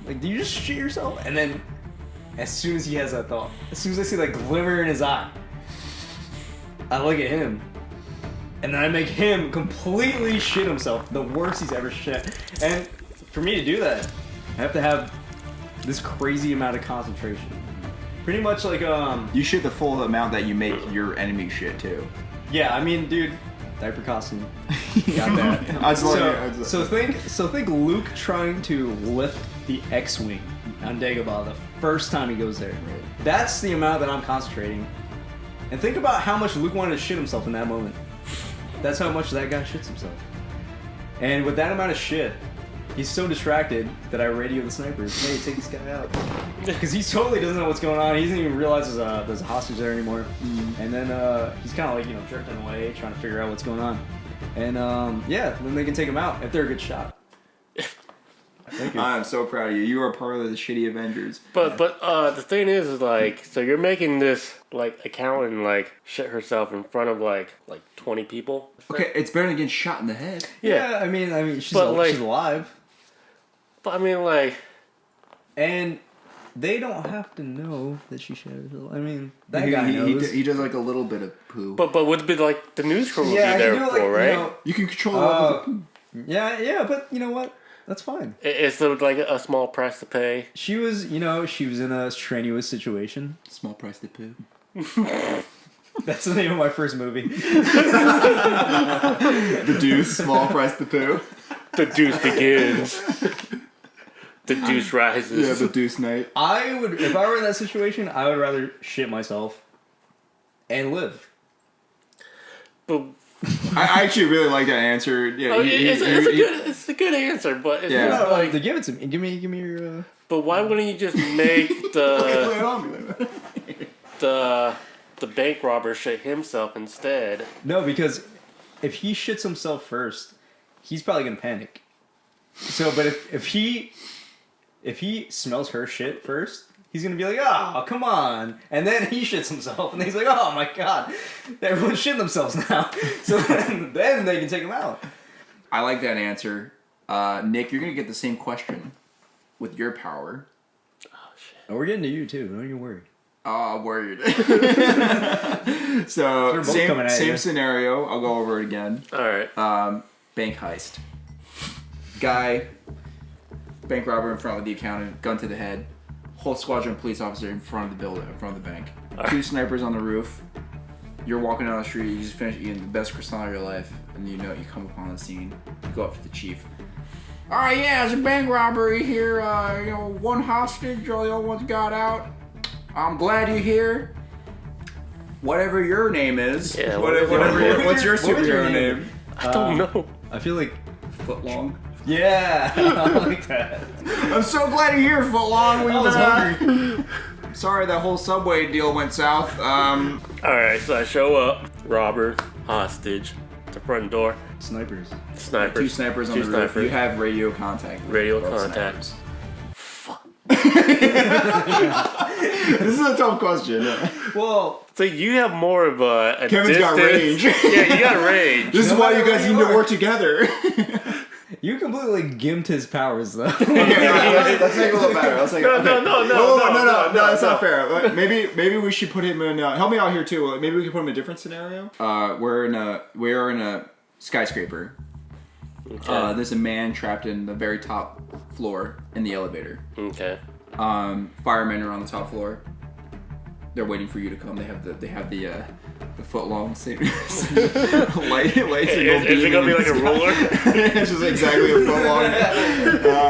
like, do you just shit yourself? And then, as soon as he has that thought, as soon as I see that glimmer in his eye, I look at him, and then I make him completely shit himself, the worst he's ever shit. And for me to do that, I have to have this crazy amount of concentration. Pretty much like, You shit the full amount that you make your enemy shit too. yeah, I mean, dude, diaper costume. Got that. So think Luke trying to lift the X-Wing on Dagobah the first time he goes there. That's the amount that I'm concentrating. And think about how much Luke wanted to shit himself in that moment. That's how much that guy shits himself. And with that amount of shit, he's so distracted that I radio the snipers. Hey, take this guy out. Because he totally doesn't know what's going on. He doesn't even realize there's a hostage there anymore. And then he's kind of like, drifting away, trying to figure out what's going on. And then they can take him out if they're a good shot. Thank you. I'm so proud of you. You are part of the shitty Avengers. But the thing is like, so you're making this like accountant like shit herself in front of like 20 people. Okay, it's better than getting shot in the head. Yeah, I mean, she's But, she's alive. But I mean like, And they don't have to know that she shit herself. I mean, that guy he knows. he does like a little bit of poo. but would be like the news crew would Yeah, be I there can do, for, like, right? You can control the levels of poo. Yeah, but you know what? That's fine. It's like a small price to pay. She was in a strenuous situation. Small price to poo. That's the name of my first movie. The Deuce, small price to poo. The Deuce begins. The Deuce rises. Yeah, the Deuce night. If I were in that situation, I would rather shit myself and live. But I actually really like that answer. Yeah, it's a good answer, but it's Yeah. just like. Give it to me. Give me your. But why wouldn't you just make the the bank robber shit himself instead. No, because if he shits himself first, he's probably gonna panic. So, but if he smells her shit first, he's gonna be like, "Oh, come on!" And then he shits himself, and he's like, "Oh my god, everyone's shitting themselves now." So then they can take him out. I like that answer. Nick, you're gonna get the same question with your power. Oh, we're getting to you too. Don't you worry. Oh, I'm worried. They're both So coming at same you. scenario. I'll go over it again. All right. Bank heist. Guy, bank robber in front of the accountant, gun to the head. Whole squadron of police officer in front of the building, in front of the bank. Two snipers on the roof. You're walking down the street. You just finished eating the best croissant of your life, and you come upon the scene. You go up to the chief. All right, yeah, it's a bank robbery here. One hostage. All the other ones got out. I'm glad you're here. Whatever your name is. Yeah, What's your What was your superhero name? name? I don't know. I feel like, Footlong. yeah, I like that. I'm so glad you're here, Footlong. I was hungry. Sorry that whole Subway deal went south. All right, so I show up, robber, hostage, the front door, Snipers. snipers. Two snipers on Two the roof. snipers. You have radio contact. with Radio both contact. snipers. This is a tough question. Well, So you have more of a Kevin's got distance. range. Yeah, you got range. This is No why matter you guys where need you to are. work together. you completely gimped his powers though. Let's make it a little better. Let's make No, no, that's not fair. Maybe we should put him in. Help me out here too. Maybe we can put him in a different scenario. We are in a skyscraper. Okay. There's a man trapped in the very top floor in the elevator. Okay. Firemen are on the top floor. They're waiting for you to come. They have the foot long light signal. Is it gonna be like a ruler? It's just exactly a foot long.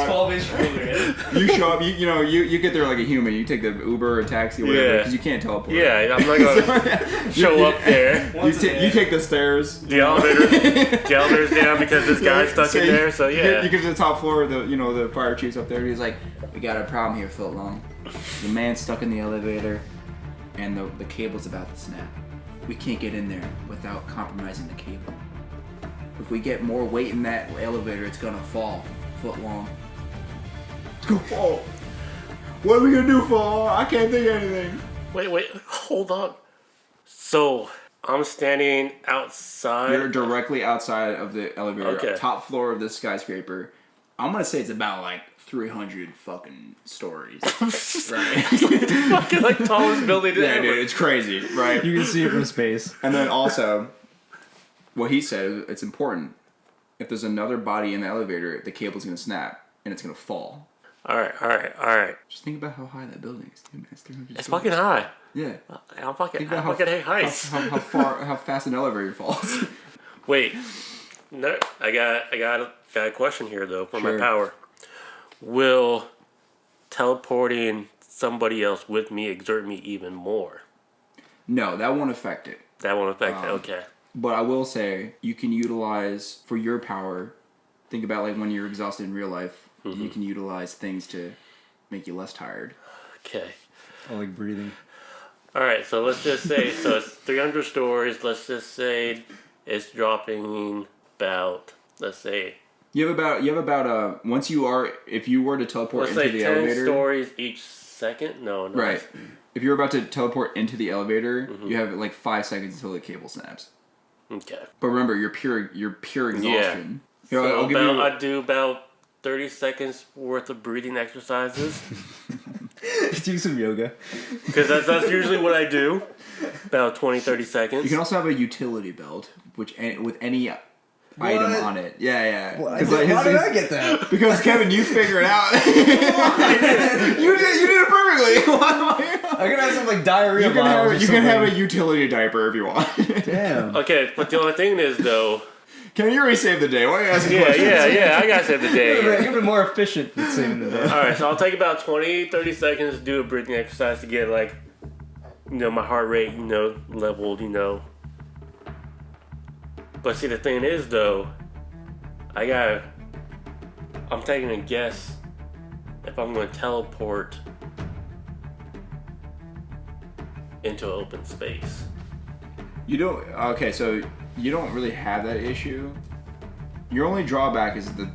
12-inch ruler. You show up. You get there like a human. You take the Uber or taxi or whatever Yeah. because you can't teleport. Yeah, I'm not gonna show up there. You take the stairs. The elevator's down because this guy's stuck in there. So You yeah. get to the top floor. The fire chief's up there. He's like, "We got a problem here, foot long. The man's stuck in the elevator, and the cable's about to snap. We can't get in there without compromising the cable. If we get more weight in that elevator, it's gonna fall. Foot long. It's gonna fall. What are we gonna do, foot long? I can't think of anything." Wait, hold on. So I'm standing outside. You're directly outside of the elevator, Okay. top floor of this skyscraper. I'm gonna say it's about like 300 fucking stories. Right? Fucking like tallest building Yeah, ever. dude, it's crazy, right? You can see it from space. And then also, what he said, it's important. If there's another body in the elevator, the cable's gonna snap and it's gonna fall. All right. Just think about how high that building is, dude. It's 300 It's stories. fucking high. Yeah. I'm fucking Think about hate heights. how fast an elevator falls. Wait, no, I got a question here though for Sure. my power. Will teleporting somebody else with me exert me even more? No, that won't affect it. That won't affect it. Okay. But I will say, you can utilize, for your power, think about like when you're exhausted in real life, you can utilize things to make you less tired. Okay. I like breathing. All right. So let's just say it's 300 stories. Let's just say it's dropping about. Let's say. You have about once if you were to teleport Let's into say the 10 elevator. stories each second. No. Right. If you're about to teleport into the elevator, you have like 5 seconds until the cable snaps. Okay. But remember, you're pure exhaustion. So I'll give you. I do about 30 seconds worth of breathing exercises Do some yoga. because that's usually what I do. About 20-30 seconds. You can also have a utility belt, with any item on it. Yeah. Why 'Cause, did like, I get that? Because Kevin, you figure it out. you did it perfectly. I'm gonna have some like diarrhea. You can bottles or have you can have a something. utility diaper if you want. Damn. Okay, but the only thing is though. Kevin, you already saved the day. Why are you asking Yeah, questions? I gotta save the day. You're gonna be more efficient at saving the day. Alright, so I'll take about 20-30 seconds to do a breathing exercise to get like my heart rate, leveled, But see the thing is though, I'm taking a guess if I'm gonna teleport into an open space. You don't. Okay, so you don't really have that issue. Your only drawback is the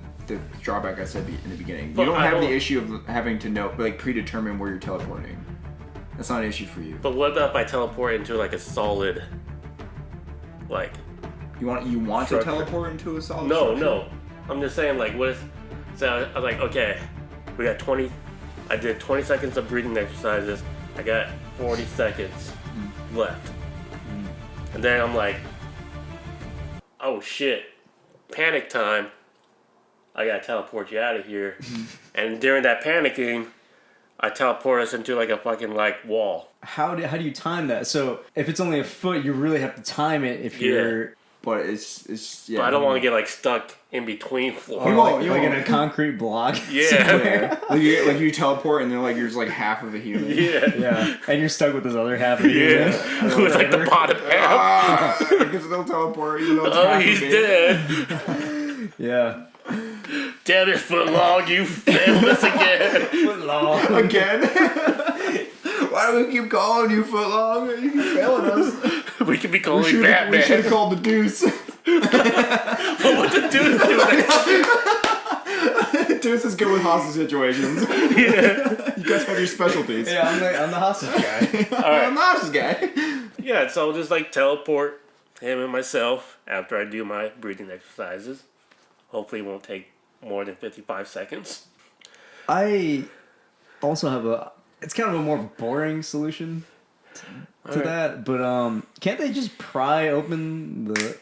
drawback I said in the beginning. But you don't I have the don't- issue of having to know, like, predetermine where you're teleporting. That's not an issue for you. But what about if I teleport into like a solid, like? You want to Structure. teleport into a solid No, structure? no. I'm just saying, like, what if? So I was like, okay, we got 20. I did 20 seconds of breathing exercises. I got 40 seconds left, and then I'm like, oh shit, panic time. I gotta teleport you out of here. And during that panicking, I teleport us into like a fucking like wall. How do you time that? So if it's only a foot, you really have to time it. If Yeah. you're But it's yeah. But I don't want to get like stuck in between floors. or won't, like, you like in won't. a concrete block. Yeah. somewhere. like you teleport and then like you're just like half of a human. Yeah. Yeah, and you're stuck with this other half of you. Yeah. With like the bottom half. Ah, I can still teleport even though it's Oh, half he's of me. dead. Yeah. Damn it, Footlong, you failed us again. Again? Why do we keep calling you Footlong? You keep failing us. We could be calling We should Batman. have called the Deuce. But what the dude's doing? Deuce is good with hostage situations. Yeah. You guys have your specialties. Yeah, I'm the hostage guy. I'm the hostage guy. Yeah, so I'll just like teleport him and myself after I do my breathing exercises. Hopefully it won't take more than 55 seconds. I also have it's kind of a more boring solution to Alright. that, but can't they just pry open the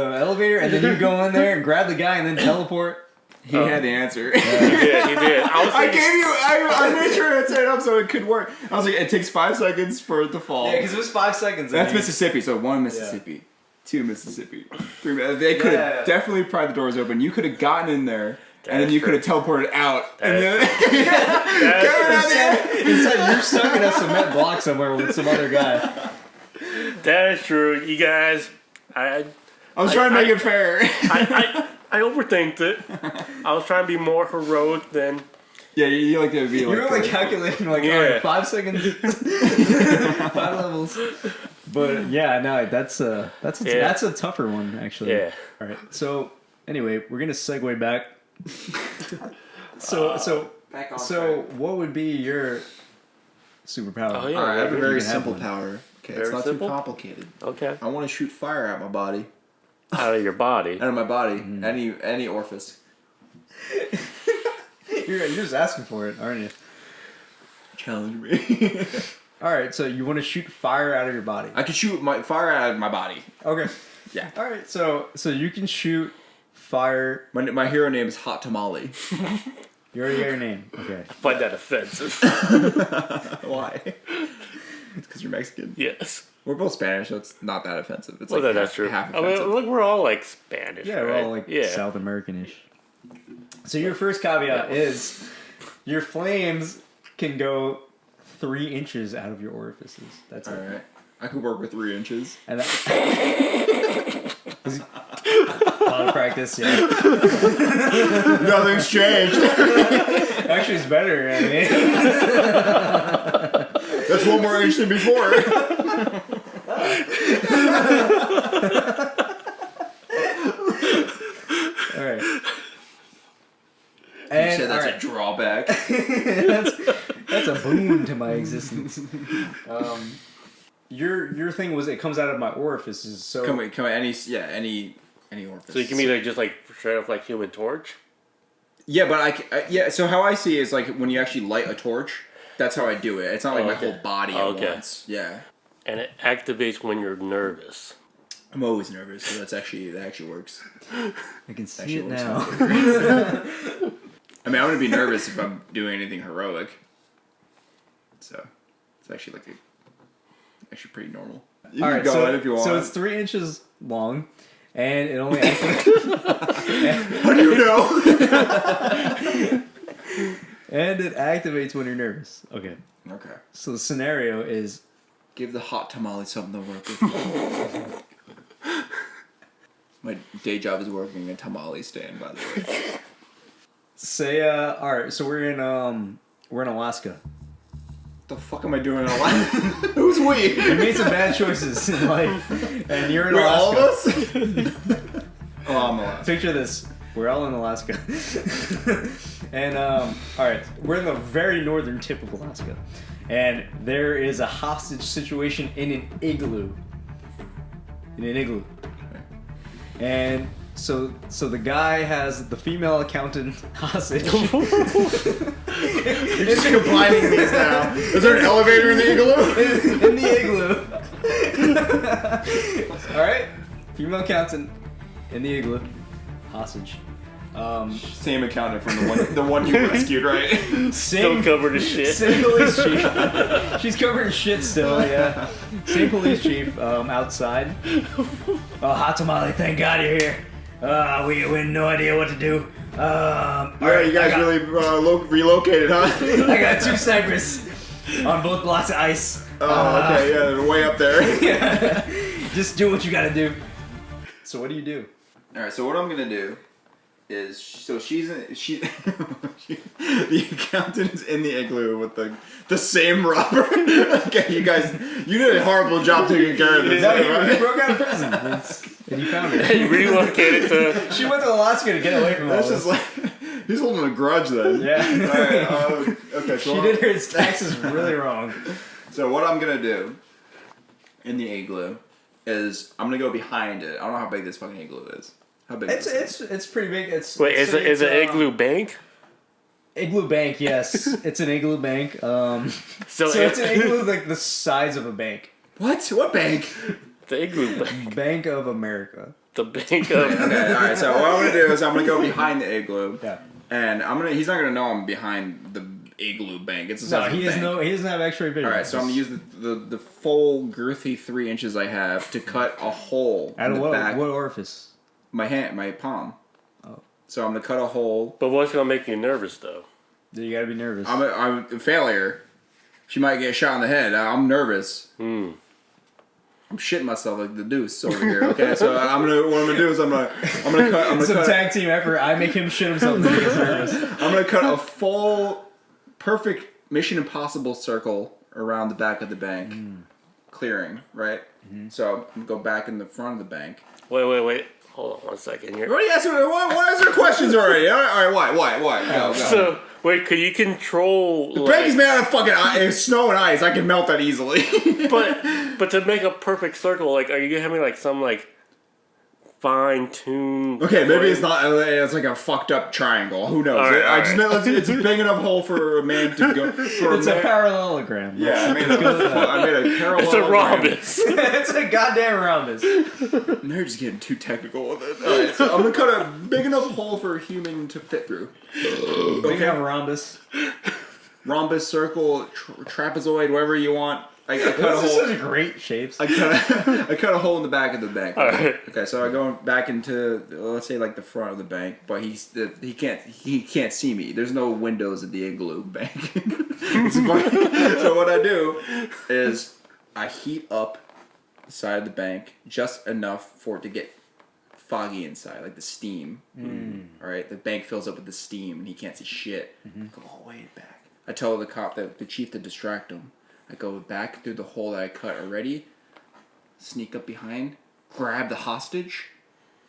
elevator and then you go in there and grab the guy and then teleport? He had the answer. He did. I was I thinking, gave you. I made sure I set it up so it could work. I was like, it takes 5 seconds for it to fall. Yeah, because it was 5 seconds. That's Mississippi. So 1 Mississippi, 2 Mississippi, 3. They could have Yeah. definitely pried the doors open. You could have gotten in there, and then That's you true. could have teleported out. And then that's, Instead, you're stuck in a cement block somewhere with some other guy. that is true. You guys, I I was trying to make it fair. I overthinked it. I was trying to be more heroic than. Yeah, you like to be You like. were like calculating, like, Yeah. all right, 5 seconds, 5 levels. But yeah, no, that's a tougher one actually. Yeah. All right. So anyway, we're gonna segue back. So Back on what would be your superpower? Oh, yeah. All right, I have a You very can have simple one. power. Okay, Very it's not simple? too complicated. Okay. I want to shoot fire out my body, Out of your body. out of my body, any orifice. You're just asking for it, aren't you? Challenge me. All right. So you want to shoot fire out of your body? I could shoot my fire out of my body. Okay. Yeah. All right. So you can shoot fire. My hero name is Hot Tamale. You already got your name. Okay. I find that offensive. Why? It's because you're Mexican. Yes. We're both Spanish, so it's not that offensive. It's Well, like that's true. half I mean, offensive. look, we're all like Spanish. Yeah, right? we're all like yeah. South American-ish. So your first caveat is your flames can go 3 inches out of your orifices. That's All it. right. I could work with 3 inches. And that, a lot of practice, yeah. Nothing's changed. Actually, it's better. I mean, That's 1 more inch than before. all right. You And said that's all a right. drawback. That's a boon to my existence. Your thing was it comes out of my orifices. So Come on, any orifice. So you can be like just like straight off like Human Torch. Yeah, but yeah. So how I see it is like when you actually light a torch. That's how I do it. It's not like my Okay. whole body at Okay. once. Yeah. And it activates when you're nervous. I'm always nervous, so that actually works. I can see Actually it works now. I mean, I'm gonna be nervous if I'm doing anything heroic. So it's actually actually pretty normal. You All can right, go so, ahead if you want. so it's 3 inches long, and it only activates, How do you know? and it activates when you're nervous. Okay, Okay. so the scenario is Give the hot tamale something to work with. My day job is working a tamale stand, by the way. say all right, so we're in Alaska, the fuck am I doing in Alaska? Who's we? You made some bad choices in life, and you're in Wait, Alaska. all of us? Oh, I'm Alaska. Picture this. We're all in Alaska. And, alright, we're in the very northern tip of Alaska. And there is a hostage situation in an igloo. And so the guy has the female accountant hostage. You're just combining these now. Is there an elevator in the igloo? in the igloo. Alright? Female accountant in the igloo. Hostage. Same accountant from the one you rescued, right? Still covered in shit. Same police chief. She's covered in shit still, yeah. Same police chief outside. Oh, hot tamale, thank God you're here. We have no idea what to do. Alright, you guys really relocated, huh? I got 2 snipers on both blocks of ice. Oh, okay, yeah, they're way up there. Just do what you gotta do. So what do you do? Alright, so what I'm gonna do is, the accountant is in the igloo with the same robber. Okay, you guys, you did a horrible job taking care of this. No, he right? broke out of prison and he found her. He relocated to. She went to Alaska to get away from all That's this. just like, he's holding a grudge then. Yeah. Alright, okay, so She did her taxes really wrong. So what I'm gonna do in the igloo is I'm gonna go behind it. I don't know how big this fucking igloo is. How big is it? It's pretty big. Wait, is it an igloo bank? Igloo bank, yes. It's an igloo bank. So it's an igloo like the size of a bank. What? What bank? The igloo bank. Bank of America. The bank of. Okay, alright, so what I'm gonna do is I'm gonna go behind the igloo. Yeah. And he's not gonna know I'm behind the igloo bank. It's a No, size of a he bank. doesn't have X-ray vision. Alright, so I'm gonna use the full girthy 3 inches I have to cut a hole Out in of the what back. orifice? My hand, my palm. Oh. So I'm gonna cut a hole. But what's gonna make you nervous though? You gotta be nervous. I'm a failure. She might get shot in the head. I'm nervous. I'm shitting myself like the deuce over here. Okay, so what I'm gonna do is I'm gonna cut. It's a tag team effort. I make him shit himself because he gets nervous. I'm gonna cut a full, perfect Mission Impossible circle around the back of the bank, clearing right. So I'm gonna go back in the front of the bank. Wait. Hold on 1 second. What are you asking? What is your questions already? All right, why? Go. So wait, could you control? The bank is made out of fucking snow and ice. I can melt that easily. but to make a perfect circle, like, are you gonna have me like some like fine-tuned? Okay, maybe it's not. It's like a fucked up triangle. Who knows? All right, I just meant it's a big enough hole for a man to go. It's a parallelogram. Yeah, I made a parallel. It's a rhombus. It's a goddamn rhombus. They're just getting too technical with it. Alright, so I'm gonna cut a big enough hole for a human to fit through. Big enough rhombus. Rhombus, circle, trapezoid, whatever you want. I cut a Those are hole. such great shapes. I cut a hole in the back of the bank. Alright. Okay, so I go back into, let's say, like the front of the bank, but he can't see me. There's no windows at the igloo bank. So what I do is I heat up the side of the bank just enough for it to get foggy inside, like the steam. All right, the bank fills up with the steam, and he can't see shit. Go all the way back. I tell the cop, the chief, to distract him. I go back through the hole that I cut already, sneak up behind, grab the hostage,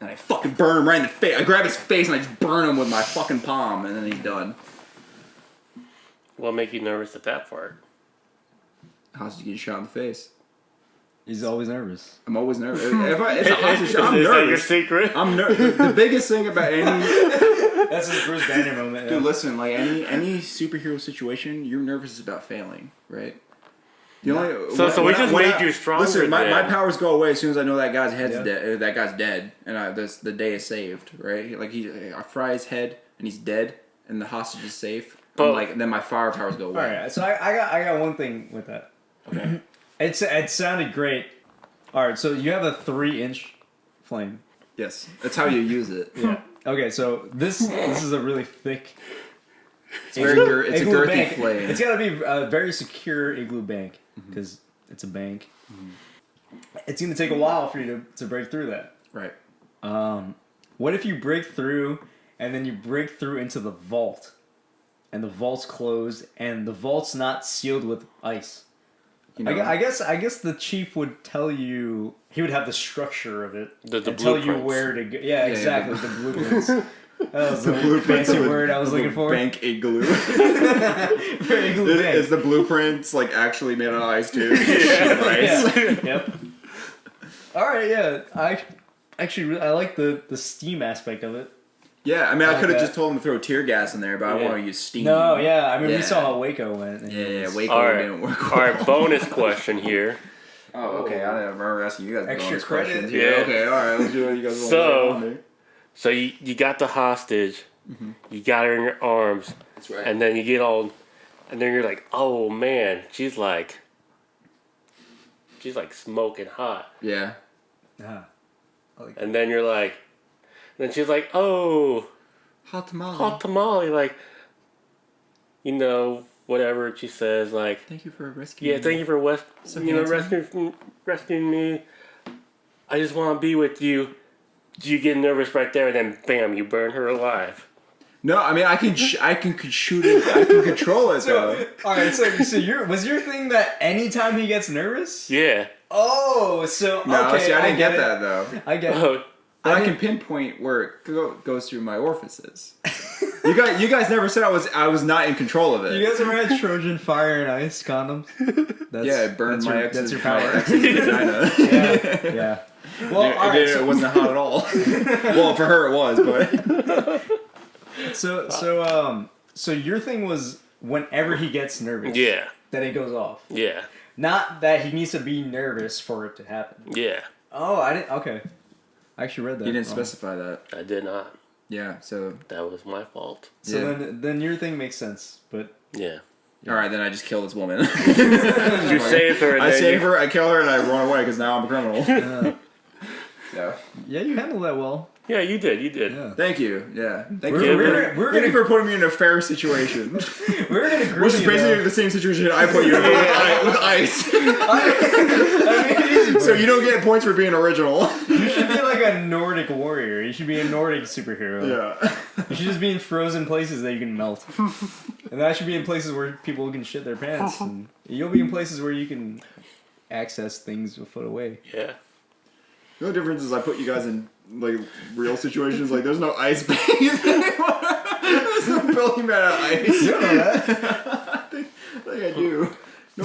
and I fucking burn him right in the face. I grab his face and I just burn him with my fucking palm, and then he's done. What make you nervous at that part? Hostage getting shot in the face. He's always nervous. I'm always nervous. If it's a hostage shot, I'm Is that your nervous. secret? I'm nervous. The biggest thing about any That's his Bruce Banner moment. dude, listen, like any superhero situation, you're nervous about failing, right? The only So we just made you stronger. Listen, my then. powers go away as soon as I know that guy's head's Yeah. dead. That guy's dead, and the day is saved. Right? Like I fry his head, and he's dead, and the hostage is safe. But- Then my fire powers go away. All right, so I got one thing with that. Okay. It sounded great. All right, so you have a 3-inch flame. Yes, that's how you use it. Yeah. Okay, so this is a really thick. It's it's a igloo girthy bank. flame. It's gotta be a very secure igloo bank because it's a bank. It's gonna take a while for you to break through that. Right. What if you break through and then you break through into the vault, and the vault's closed, and the vault's not sealed with ice. You know, I guess the chief would tell you. He would have the structure of it The and tell you blueprints. where to go. Yeah, exactly. yeah. The blueprints. That was the blueprints fancy of a- word I was of a looking for. Bank igloo. Very good bank. Is the blueprints like actually made out of ice too? Sheet of ice. Yeah. Yep. All right. Yeah. I like the steam aspect of it. Yeah, I mean, I like could have that. just told him to throw tear gas in there, but I Yeah. want to use steam. No. Yeah. I mean, Yeah. we saw how Waco went. and Yeah, it yeah, was- Waco All right. didn't work. All right, bonus question here. Oh, okay. I didn't remember asking you guys Extra bonus credit? questions. Yeah. Okay, all right. Let's do what you guys want So- to do. So you got the hostage, you got her in your arms, That's right. and then you get all, and then you're like, oh man, she's like smoking hot, Yeah. Ah. I like and then you're like, then she's like, oh, Hot tamale. hot tamale, like, you know, whatever she says, like, Thank you for rescuing yeah, thank you for So rescuing me. I just want to be with you. You get nervous right there, and then bam, you burn her alive. No, I mean, I can shoot it. I can control it, though. all right. So was your thing that anytime he gets nervous? Yeah. Oh, so No, okay. see, I didn't get it. that, though. I get it. Oh, I can pinpoint where it goes through my orifices. You guys never said I was not in control of it. You guys ever had Trojan fire and ice condoms? That's, Yeah, it burned that's my your, ex's, that's your my power. ex's vagina. Yeah, yeah. Well, all right. It wasn't hot at all. Well, for her it was, but So your thing was whenever he gets nervous, yeah, that it goes off. yeah, Not that he needs to be nervous for it to happen. yeah. Oh, I didn't. Okay, I actually read that. you didn't wrong. specify that. I did not. Yeah, so That was my fault. So Yeah. then your thing makes sense, but Yeah. all right, then I just kill this woman. You saved her. And I then save you- her, I kill her, and I run away because now I'm a criminal. Yeah. yeah, you handled that well. Yeah, you did. You did. Yeah, Thank you. Yeah. Thank We're- you. we're- we're Thank you gonna- for putting me in a fair situation. we're gonna grill Which is you, basically though. the same situation I put you in with ice. I mean, it is So you don't get points for being original. You should be like a Nordic warrior. You should be a Nordic superhero. Yeah. You should just be in frozen places that you can melt. And I should be in places where people can shit their pants. And you'll be in places where you can access things a foot away. Yeah. The only difference is I put you guys in like real situations. Like there's no ice bags anymore. There's no building made out of ice. You don't know that. I think I do. No.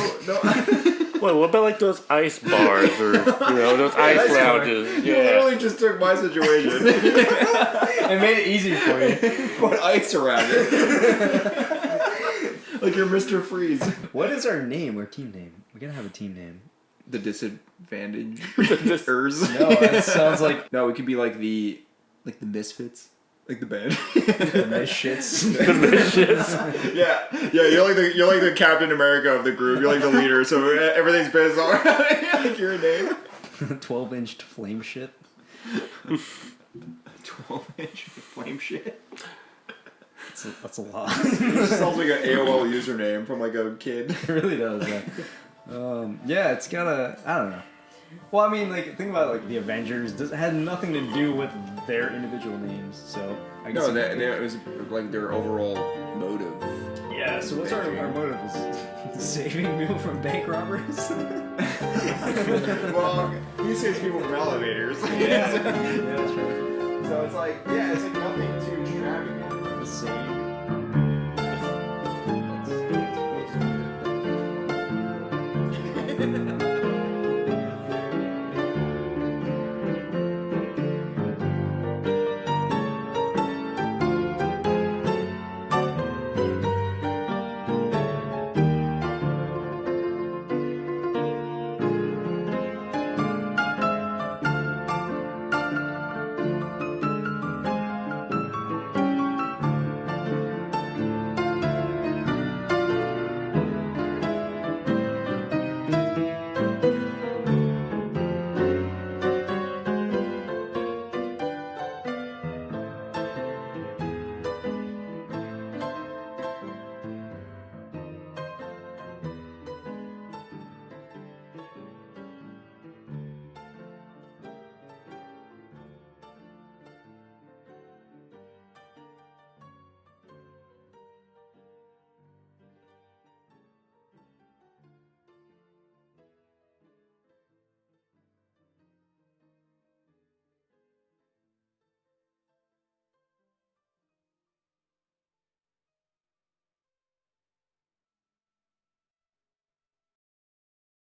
Well, what about like those ice bars or those ice ice bar. lounges? You Yeah. literally just took my situation. It made it easy for you. Put ice around it. Like you're Mr. Freeze. What is our name? Our team name? We gotta have a team name. The disadvantage. No, that sounds like No, we could be like the Misfits. Like the band. the shits. Yeah, you're like the Captain America of the group. You're like the leader, so everything's based on like your name. 12-inch flame shit. 12-inch flame shit. That's a lot. It sounds like an AOL username from like a kid. It really does. Yeah, it's gotta. I don't know. Well, I mean, like think about like the Avengers. It had nothing to do with their individual names, so I guess. No, it was like their overall motive. Yeah. So what's our motive? Is saving people from bank robbers? Well, he saves people from elevators. Yeah, that's right. So it's like, yeah, it's like nothing too extravagant. The same.